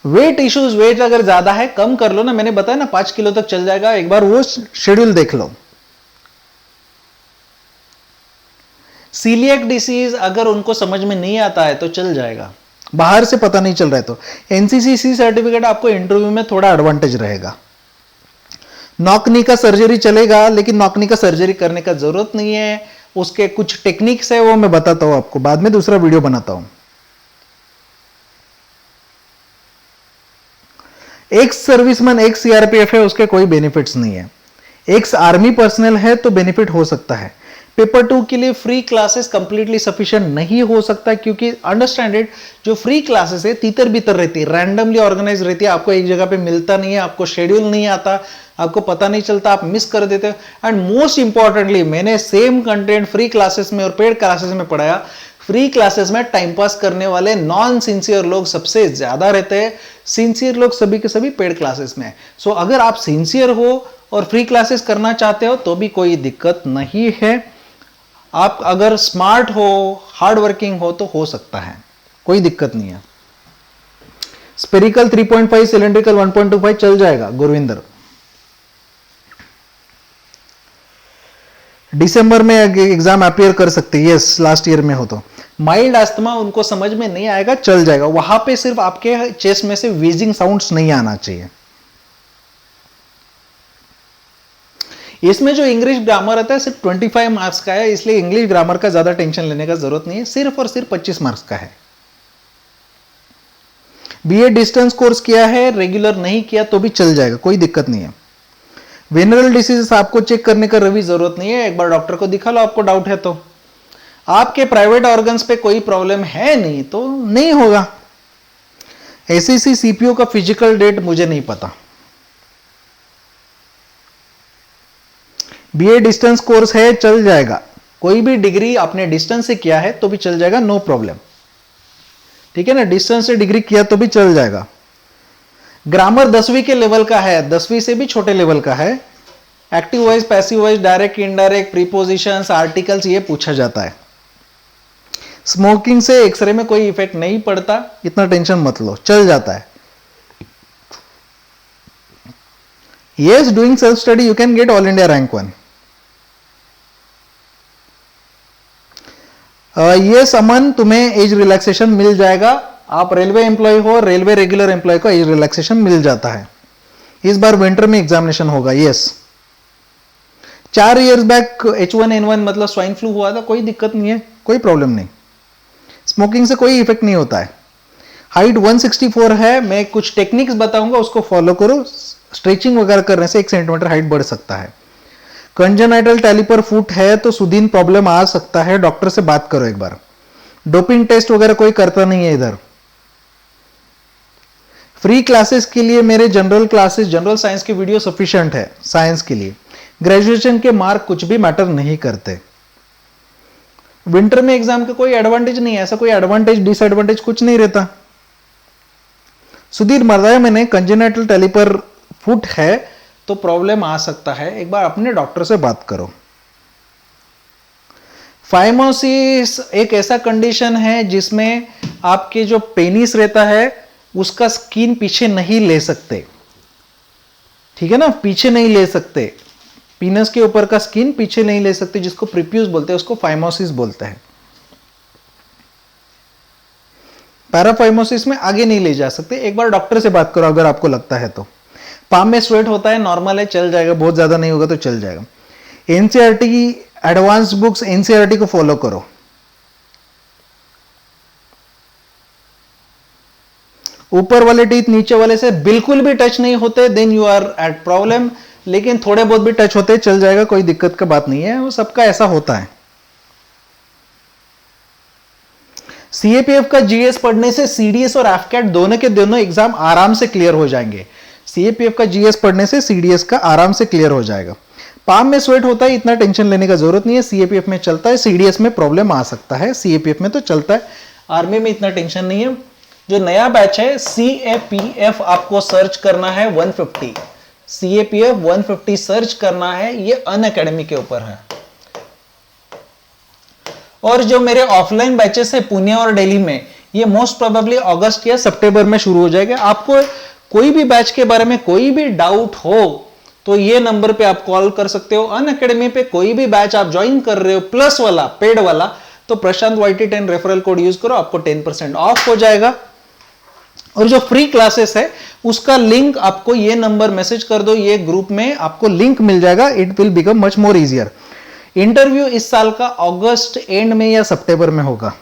वेट इश्यूज, वेट अगर ज्यादा है कम कर लो ना, मैंने बताया ना 5 किलो तक चल जाएगा, एक बार वो शेड्यूल देख लो। सीलिएक डिसीज अगर उनको समझ में नहीं आता है तो चल जाएगा, बाहर से पता नहीं चल रहा है तो। एनसीसीसी सर्टिफिकेट आपको इंटरव्यू में थोड़ा एडवांटेज रहेगा। नॉकनी का सर्जरी चलेगा, लेकिन नॉकनी का सर्जरी करने का जरूरत नहीं है, उसके कुछ टेक्निक्स है, वो मैं बताता हूं आपको, बाद में दूसरा वीडियो बनाता हूं। एक्स सर्विसमैन, एक्स सीआरपीएफ है, उसके कोई बेनिफिट्स नहीं है। एक्स आर्मी पर्सनल है तो बेनिफिट हो सकता है। पेपर 2 के लिए फ्री क्लासेस कंप्लीटली सफिशिएंट नहीं हो सकता, क्योंकि अंडरस्टैंड इट, जो फ्री क्लासेस है तीतर बीतर रहती है, रैंडमली ऑर्गेनाइज रहती है, आपको एक जगह पे मिलता नहीं है, आपको शेड्यूल नहीं आता, आपको पता नहीं चलता, आप मिस कर देते हो। एंड मोस्ट इंपॉर्टेंटली, मैंने सेम कंटेंट फ्री क्लासेस में और पेड क्लासेस में पढ़ाया। फ्री क्लासेस में टाइम पास करने वाले नॉन सिंसियर लोग सबसे ज्यादा रहते हैं, सिंसियर लोग सभी के सभी पेड क्लासेस में। सो अगर आप सिंसियर हो और फ्री क्लासेस करना चाहते हो तो भी कोई दिक्कत नहीं है। आप अगर स्मार्ट हो, हार्ड वर्किंग हो तो हो सकता है, कोई दिक्कत नहीं है। स्पेरिकल 3.5, सिलेंड्रिकल 1.25 चल जाएगा गुरविंदर। दिसंबर में एग्जाम अपियर कर सकते हैं, यस लास्ट ईयर में हो तो। माइल्ड अस्थमा उनको समझ में नहीं आएगा, चल जाएगा, वहां पे सिर्फ आपके चेस्ट में से व्हीजिंग साउंड्स नहीं आना चाहिए। इसमें जो इंग्लिश ग्रामर आता है सिर्फ 25 मार्क्स का है, इसलिए इंग्लिश ग्रामर का ज्यादा टेंशन लेने का जरूरत नहीं है, सिर्फ और सिर्फ 25 मार्क्स का है। बीए डिस्टेंस कोर्स किया है, रेगुलर नहीं किया तो भी चल जाएगा, कोई दिक्कत नहीं है। वेनरल डिसीजेस आपको चेक करने का भी जरूरत नहीं है, एक बार डॉक्टर को दिखा लो आपको डाउट है तो। आपके प्राइवेट ऑर्गन्स पे कोई प्रॉब्लम है नहीं तो नहीं होगा। एसएससी सीपीओ का फिजिकल डेट मुझे नहीं पता। बीए डिस्टेंस कोर्स है, चल जाएगा, कोई भी डिग्री आपने डिस्टेंस से किया है तो भी चल जाएगा, नो प्रॉब्लम, ठीक है ना, डिस्टेंस से डिग्री किया तो भी चल जाएगा। ग्रामर 10वीं के लेवल का है, 10वीं से भी छोटे लेवल का है। Active voice, passive voice, direct, indirect, prepositions, articles ये पूछा जाता है। स्मोकिंग से एक्सरे में कोई इफेक्ट नहीं पड़ता, इतना टेंशन मत लो, चल जाता है। Yes, doing self study you can get all India rank 1. Yes, अमन तुम्हें एज रिलैक्सेशन मिल जाएगा, आप रेलवे एम्प्लॉय हो, रेलवे रेगुलर एम्प्लॉय को एज रिलैक्सेशन मिल जाता है। इस बार विंटर में एग्जामिनेशन होगा, यस। 4 इयर्स बैक H1N1 मतलब स्वाइन फ्लू हुआ था, कोई दिक्कत नहीं है, कोई प्रॉब्लम नहीं, स्मोकिंग से कोई इफेक्ट नहीं होता है। हाइट 164 है, मैं कुछ टेक्निक्स बताऊंगा उसको फॉलो करो, स्ट्रेचिंग वगैरह करने से 1 सेंटीमीटर हाइट बढ़ सकता है। कंजेनाइटल टैलिपर फुट है तो सुदीन प्रॉब्लम आ सकता है, डॉक्टर से बात करो एक बार। डोपिंग टेस्ट वगैरह कोई करता नहीं है इधर। फ्री क्लासेस के लिए मेरे जनरल क्लासेस, जनरल साइंस की वीडियो सफिशिएंट है साइंस के लिए। ग्रेजुएशन के मार्क कुछ भी मैटर नहीं करते। विंटर में एग्जाम का कोई एडवांटेज नहीं है, ऐसा कोई एडवांटेज डिसएडवांटेज कुछ नहीं रहता। सुधीर मरदाया मैंने कंजेनाइटल टैलिपर फुट है तो प्रॉब्लम आ सकता है, एक बार अपने डॉक्टर से बात करो। फाइमोसिस एक ऐसा कंडीशन है जिसमें आपके जो पेनिस रहता है उसका स्किन पीछे नहीं ले सकते, ठीक है ना, पीछे नहीं ले सकते, पीनस के ऊपर का स्किन पीछे नहीं ले सकते, जिसको प्रीप्यूस बोलते हैं, उसको फाइमोसिस बोलते हैं। पैराफाइमोसिस में आगे नहीं ले जा सकते, एक बार डॉक्टर से बात करो अगर आपको लगता है तो। पाम में स्वेट होता है, नॉर्मल है, चल जाएगा, बहुत ज्यादा नहीं होगा तो चल जाएगा। एनसीईआरटी की एडवांस बुक्स, एनसीईआरटी को फॉलो करो। ऊपर वाले टीथ नीचे वाले से बिल्कुल भी टच नहीं होते, then you are at problem, लेकिन थोड़े बहुत भी टच होते चल जाएगा, कोई दिक्कत का बात नहीं है, वो सबका ऐसा होता है। सीएपीएफ का जीएस पढ़ने से सीडीएस और एफकेट दोनों के दोनों एग्जाम आराम से क्लियर हो जाएंगे। सीएपीएफ का जीएस पढ़ने से सीडीएस का आराम से क्लियर हो जाएगा। पाम में स्वेट होता है, इतना टेंशन लेने का जरूरत नहीं है, सीएपीएफ में चलता है, सीडीएस में प्रॉब्लम आ सकता है, सीएपीएफ में तो चलता है, आर्मी में इतना टेंशन नहीं है। जो नया बैच है सीएपीएफ आपको सर्च करना है 150, सीएपीएफ 150 सर्च करना है, ये अनअकैडमी के ऊपर है। और जो मेरे ऑफलाइन बैचेस है पुणे और दिल्ली में, ये मोस्ट प्रोबेबली अगस्त या सितंबर में शुरू हो जाएगा। आपको कोई भी बैच के बारे में कोई भी डाउट हो तो ये नंबर पे आप कॉल कर सकते हो। अनअकैडमी पे कोई भी बैच आप ज्वाइन कर रहे हो प्लस वाला, पेड वाला, तो प्रशांत वाईटी 10 रेफरल कोड यूज करो, आपको 10% ऑफ हो जाएगा। और जो फ्री क्लासेस है उसका लिंक आपको ये नंबर मैसेज कर दो, ये ग्रुप में आपको लिंक मिल जाएगा, it will become much more easier. Interview इस साल का अगस्त एंड में या सितंबर में होगा।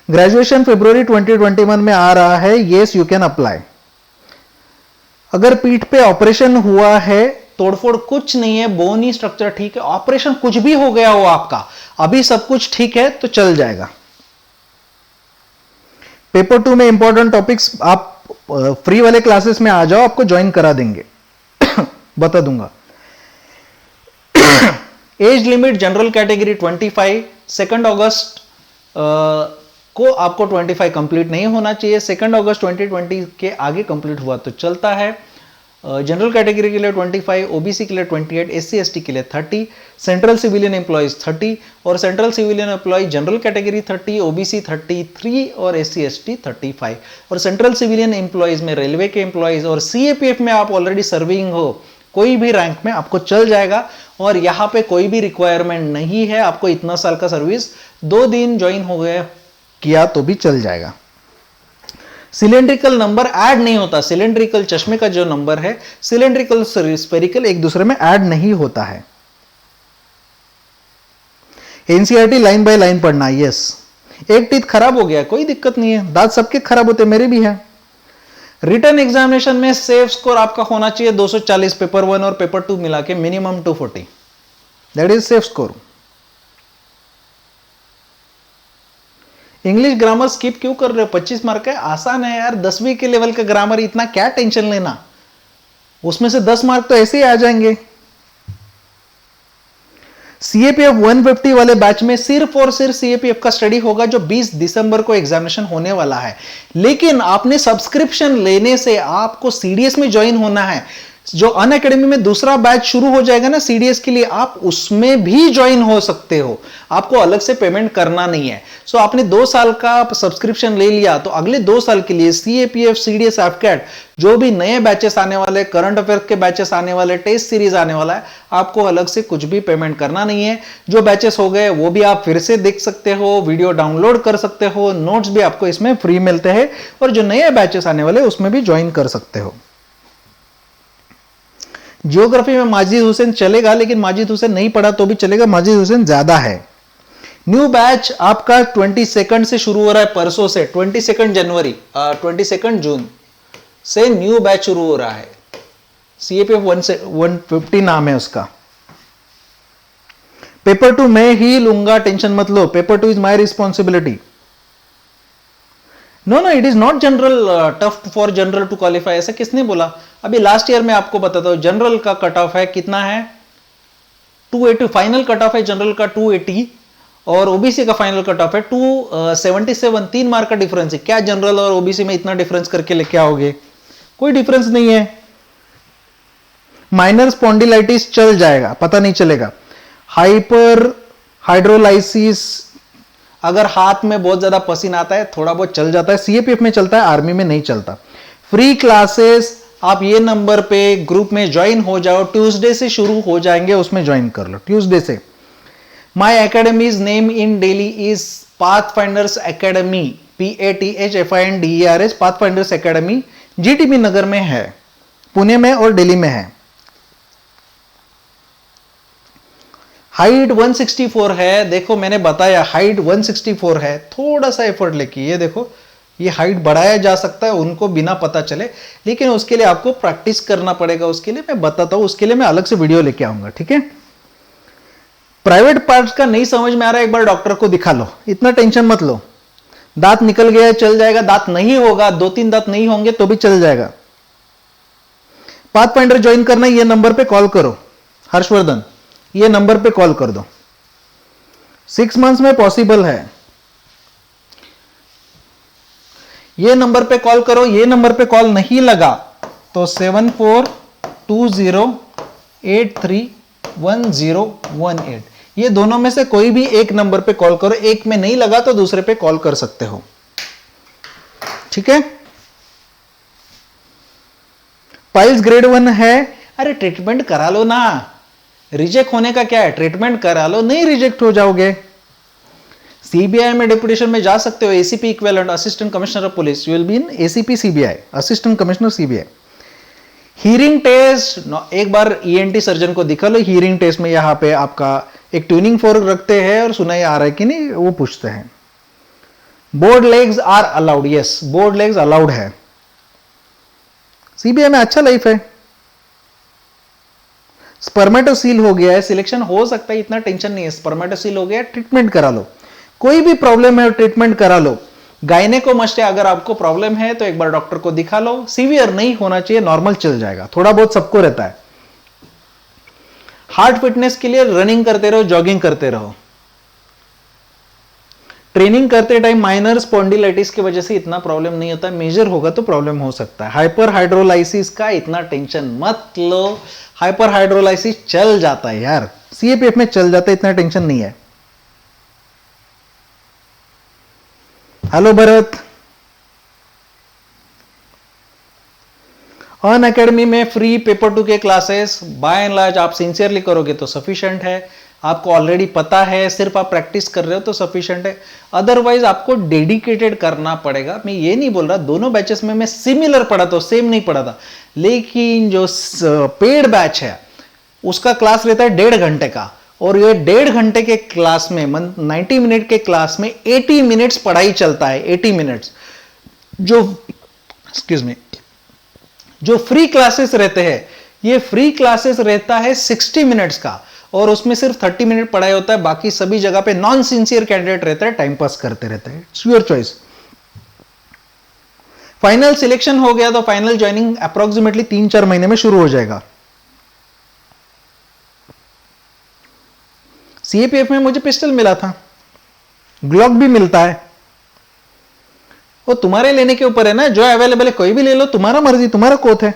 ग्रेजुएशन फरवरी 2021 में आ रहा है, येस यू कैन अप्लाई। अगर पीठ पे ऑपरेशन हुआ है, तोड़फोड़ कुछ नहीं है, बोनी स्ट्रक्चर ठीक है, ऑपरेशन कुछ भी हो गया हो आपका, अभी सब कुछ ठीक है तो चल जाएगा। पेपर 2 में इंपॉर्टेंट टॉपिक्स आप फ्री वाले क्लासेस में आ जाओ, आपको ज्वाइन करा देंगे बता दूंगा। एज लिमिट जनरल कैटेगरी 25, 2 अगस्त को आपको 25 कंप्लीट नहीं होना चाहिए, 2 अगस्त 2020 के आगे कंप्लीट हुआ तो चलता है। जनरल कैटेगरी के लिए 25, ओबीसी के लिए 28, एससी एसटी के लिए 30, सेंट्रल सिविलियन एम्प्लॉयज 30 और central civilian employee general category 30, OBC 33 और एससी एसटी 35। और सेंट्रल सिविलियन एम्प्लॉयज में रेलवे के एम्प्लॉयज और सीएपीएफ में आप ऑलरेडी सर्विंग हो कोई भी रैंक में आपको चल जाएगा और यहां पे कोई भी रिक्वायरमेंट नहीं है, आपको इतना साल का सर्विस 2 दिन ज्वाइन हो गया किया तो भी चल जाएगा। सिलेंड्रिकल नंबर ऐड नहीं होता, सिलेंड्रिकल चश्मे का जो नंबर है सिलेंड्रिकल स्फेरिकल एक दूसरे में ऐड नहीं होता है। एनसीईआरटी लाइन बाय लाइन पढ़ना, यस। एक टीथ खराब हो गया, कोई दिक्कत नहीं है, दांत सबके खराब होते, मेरे भी है। रिटर्न एग्जामिनेशन में सेफ स्कोर आपका होना चाहिए 240, पेपर 1 और पेपर 2 मिला के minimum 240, that is safe score. English grammar skip क्यों कर रहे हो? 25 मार्क है, आसान है यार, 10वीं के लेवल का ग्रामर, इतना क्या टेंशन लेना, उसमें से 10 मार्क तो ऐसे ही आ जाएंगे। सीएपीएफ 150 वाले बैच में सिर्फ और सिर्फ सीएपीएफ का स्टडी होगा जो 20 दिसंबर को एग्जामिनेशन होने वाला है। लेकिन आपने सब्सक्रिप्शन लेने से आपको सीडीएस में ज्वाइन होना है। जो अनअकैडमी में दूसरा बैच शुरू हो जाएगा ना सीडीएस के लिए, आप उसमें भी ज्वाइन हो सकते हो, आपको अलग से पेमेंट करना नहीं है। सो आपने 2 साल का सब्सक्रिप्शन ले लिया तो अगले 2 साल के लिए सीएपीएफ, सीडीएस, एफकैट जो भी नए बैचेस आने वाले, करंट अफेयर के बैचेस आने वाले, टेस्ट सीरीज आने वाला है, आपको अलग से कुछ भी पेमेंट करना नहीं है। जो बैचेस हो गए वो भी आप फिर से देख सकते हो, वीडियो डाउनलोड कर सकते हो, नोट्स भी आपको इसमें फ्री मिलते हैं, और जो नए बैचेस आने वाले उसमें भी ज्वाइन कर सकते हो। जियोग्राफी में माजिद हुसैन चलेगा, लेकिन माजिद हुसैन नहीं पढ़ा तो भी चलेगा, माजिद हुसैन ज्यादा है। न्यू बैच आपका 22 से शुरू हो रहा है, परसों से 22 जनवरी 22 जून से न्यू बैच शुरू हो रहा है। सीएपीएफ 150 नाम है उसका। पेपर 2 मैं ही लूंगा, टेंशन मत लो, paper 2 is my responsibility. No no, it is not general, tough for general to qualify, ऐसा किसने बोला? अभी लास्ट ईयर में आपको बताता हूं, जनरल का कट ऑफ है कितना है 280, फाइनल कट ऑफ है जनरल का 280 और ओबीसी का फाइनल कट ऑफ है 277, 3 मार्क का डिफरेंस है। क्या जनरल और ओबीसी में इतना डिफरेंस करके लेके आओगे? कोई डिफरेंस नहीं है। माइनर स्पॉन्डिलाइटिस चल जाएगा, पता नहीं चलेगा। हाइपर हाइड्रोलाइसिस, अगर हाथ में बहुत ज्यादा पसीना आता है, थोड़ा बहुत चल जाता है, सीएपीएफ में चलता है, आर्मी में नहीं चलता। फ्री क्लासेस आप ये नंबर पे ग्रुप में ज्वाइन हो जाओ, ट्यूसडे से शुरू हो जाएंगे, उसमें ज्वाइन कर लो ट्यूसडे से। My academy's name in Delhi is Pathfinders Academy, PATHFINDERS, Pathfinders Academy, GTB Nagar में है, पुणे में और दिल्ली में है। हाइट 164 है, देखो मैंने बताया हाइट 164 है, थोड़ा सा एफर्ट लेके ये देखो, ये हाइट बढ़ाया जा सकता है उनको बिना पता चले, लेकिन उसके लिए आपको प्रैक्टिस करना पड़ेगा। उसके लिए मैं बताता हूं, उसके लिए मैं अलग से वीडियो लेके आऊंगा, ठीक है। प्राइवेट पार्ट्स का नहीं समझ में आ रहा है, एक बार डॉक्टर को दिखा लो, इतना टेंशन मत लो। दांत निकल गया चल जाएगा, दांत नहीं होगा, 2-3 दांत नहीं होंगे तो भी चल जाएगा। पाथफाइंडर ज्वाइन करना, ये नंबर पे कॉल करो, हर्षवर्धन, ये नंबर पे कॉल कर दो, 6 मंथ्स में पॉसिबल है। ये नंबर पे कॉल करो, ये नंबर पे कॉल नहीं लगा तो 7420831018, ये दोनों में से कोई भी एक नंबर पे कॉल करो, एक में नहीं लगा तो दूसरे पे कॉल कर सकते हो, ठीक है। पाइल्स ग्रेड 1 है, अरे ट्रीटमेंट करा लो ना, रिजेक्ट होने का क्या है, ट्रीटमेंट करा लो, नहीं रिजेक्ट हो जाओगे। सीबीआई में डिप्यूटेशन में जा सकते हो, ACP equivalent, assistant commissioner of police, you will be in ACP CBI, assistant commissioner CBI. Hearing test, एक बार ईएनटी सर्जन को दिखा लो, हीयरिंग टेस्ट में यहां पे आपका एक ट्यूनिंग फोर्क रखते हैं और सुनाई आ रहा है कि नहीं वो पूछते हैं। Bowed legs are allowed, yes bowed legs allowed है, सीबीआई में अच्छा लाइफ है। स्पर्मेटोसील हो गया है, सिलेक्शन हो सकता है, इतना टेंशन नहीं है, स्पर्मेटोसील हो गया, ट्रीटमेंट करा लो, कोई भी प्रॉब्लम है ट्रीटमेंट करा लो। गायने को मस्ट है, अगर आपको प्रॉब्लम है तो एक बार डॉक्टर को दिखा लो, सीवियर नहीं होना चाहिए, नॉर्मल चल जाएगा, थोड़ा बहुत सबको रहता है। हार्ट फिटनेस के लिए रनिंग करते रहो, जॉगिंग करते रहो। ट्रेनिंग करते टाइम माइनर स्पॉन्डिलाइटिस की वजह से इतना प्रॉब्लम नहीं होता, मेजर होगा तो प्रॉब्लम हो सकता है। हाइपर हाइड्रोलाइसिस का इतना टेंशन मत लो, हाइपर हाइड्रोलाइसिस चल जाता है यार, सीएपीएफ में चल जाता है, इतना टेंशन नहीं है। हेलो भरत, अनअकैडमी में फ्री पेपर 2 के क्लासेस बाय एंड लार्ज आप सिंसियरली करोगे तो सफिशिएंट है, आपको ऑलरेडी पता है, सिर्फ आप प्रैक्टिस कर रहे हो तो सफिशिएंट है। अदरवाइज आपको डेडिकेटेड करना पड़ेगा। मैं ये नहीं बोल रहा दोनों बैचेस में मैं सिमिलर पढ़ा था, सेम नहीं पढ़ा था, लेकिन जो पेड बैच है उसका क्लास रहता है 1.5 घंटे का, और ये 1.5 घंटे के क्लास में 90 मिनट के क्लास में 80 मिनट्स पढ़ाई चलता है, 80 मिनट्स। जो एक्सक्यूज मी, जो फ्री क्लासेस रहते हैं, ये फ्री क्लासेस रहता है 60 मिनट्स का, और उसमें सिर्फ 30 मिनट पढ़ाई होता है, बाकी सभी जगह पे नॉन सिंसियर कैंडिडेट रहता है, टाइम पास करते रहते हैं। It's your choice. Final selection हो गया तो फाइनल ज्वाइनिंग अप्रोक्सीमेटली 3-4 महीने में शुरू हो जाएगा। सीएपीएफ में मुझे पिस्टल मिला था, ग्लॉक भी मिलता है, वो तुम्हारे लेने के ऊपर है ना, जो अवेलेबल है कोई भी ले लो, तुम्हारा मर्जी, तुम्हारा कोथ है,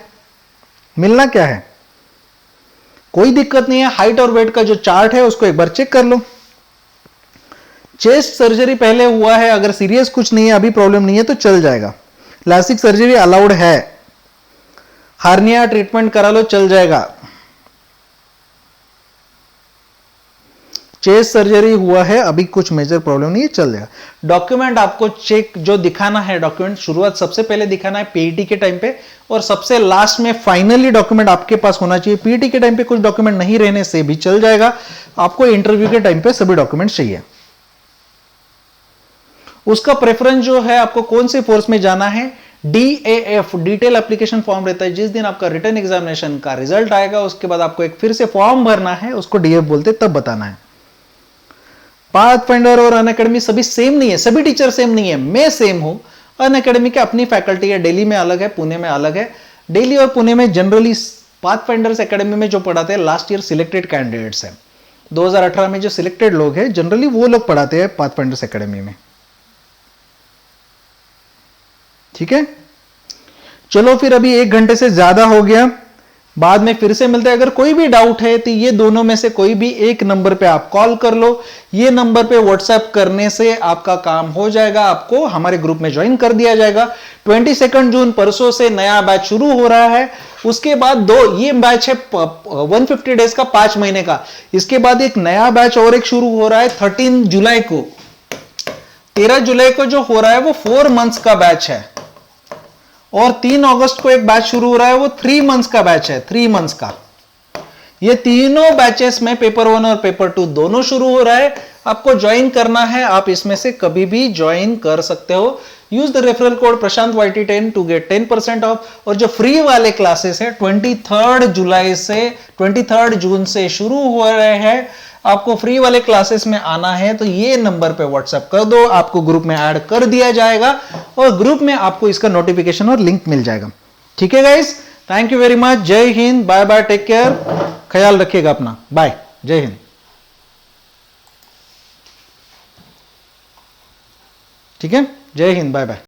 मिलना क्या है, कोई दिक्कत नहीं है। हाइट और वेट का जो चार्ट है उसको एक बार चेक कर लो। चेस्ट सर्जरी पहले हुआ है, अगर सीरियस कुछ नहीं है, अभी प्रॉब्लम नहीं है तो चल जाएगा। लासिक सर्जरी अलाउड है, हार्निया ट्रीटमेंट करा लो, चल जाएगा। चेस्ट सर्जरी हुआ है, अभी कुछ मेजर प्रॉब्लम नहीं है, चल जाएगा। डॉक्यूमेंट आपको चेक जो दिखाना है, डॉक्यूमेंट शुरुआत सबसे पहले दिखाना है पीईटी के टाइम पे, और सबसे लास्ट में फाइनली डॉक्यूमेंट आपके पास होना चाहिए। पीईटी के टाइम पे कुछ डॉक्यूमेंट नहीं रहने से भी चल जाएगा, आपको इंटरव्यू के टाइम पे सभी डॉक्यूमेंट चाहिए। उसका प्रेफरेंस जो है, आपको कौन से फोर्स में जाना है, DAF डिटेल एप्लीकेशन फॉर्म रहता है। जिस दिन आपका रिटन एग्जामिनेशन का रिजल्ट आएगा उसके बाद आपको एक फिर से फॉर्म भरना है, उसको DAF बोलते, तब बताना है। पाथफाइंडर और अनअकैडमी सभी सेम नहीं है, सभी टीचर सेम नहीं है, मैं सेम हूं। अनअकैडमी की अपनी फैकल्टी है, दिल्ली में अलग है, पुणे में अलग है। दिल्ली और पुणे में जनरली पाथफाइंडर्स एकेडमी में जो पढ़ाते हैं लास्ट ईयर सिलेक्टेड कैंडिडेट्स हैं, 2018 में जो सिलेक्टेड लोग हैं जनरली वो लोग पढ़ाते हैं पाथफाइंडर्स एकेडमी में। ठीक है, चलो फिर अभी 1 घंटे से ज्यादा हो गया, बाद में फिर से मिलते हैं। अगर कोई भी डाउट है तो ये दोनों में से कोई भी एक नंबर पे आप कॉल कर लो, ये नंबर पे व्हाट्सएप करने से आपका काम हो जाएगा, आपको हमारे ग्रुप में ज्वाइन कर दिया जाएगा। 22 जून परसों से नया बैच शुरू हो रहा है, उसके बाद ये बैच है 150 डेज का, 5 महीने का। इसके बाद एक नया बैच और एक शुरू हो रहा है 13 जुलाई को, 13 जुलाई को जो हो रहा है वो 4 मंथ्स का बैच है, और 3 अगस्त को एक बैच शुरू हो रहा है, वो 3 मंथ्स का बैच है, 3 मंथ्स का। ये तीनों बैचेस में पेपर 1 और पेपर 2 दोनों शुरू हो रहा है। आपको ज्वाइन करना है, आप इसमें से कभी भी ज्वाइन कर सकते हो। Use the referral code Prashant YT10 to get 10% off. और जो फ्री वाले क्लासेस है 23 जून से शुरू हो रहे हैं, आपको फ्री वाले क्लासेस में आना है तो ये नंबर पे व्हाट्सएप कर दो, आपको ग्रुप में ऐड कर दिया जाएगा, और ग्रुप में आपको इसका नोटिफिकेशन और लिंक मिल जाएगा। ठीक है guys, thank you very much, Jai Hind, bye bye, take care, ख्याल रखिएगा अपना, बाय, जय हिंद। ठीक है, जय हिंद, बाय बाय।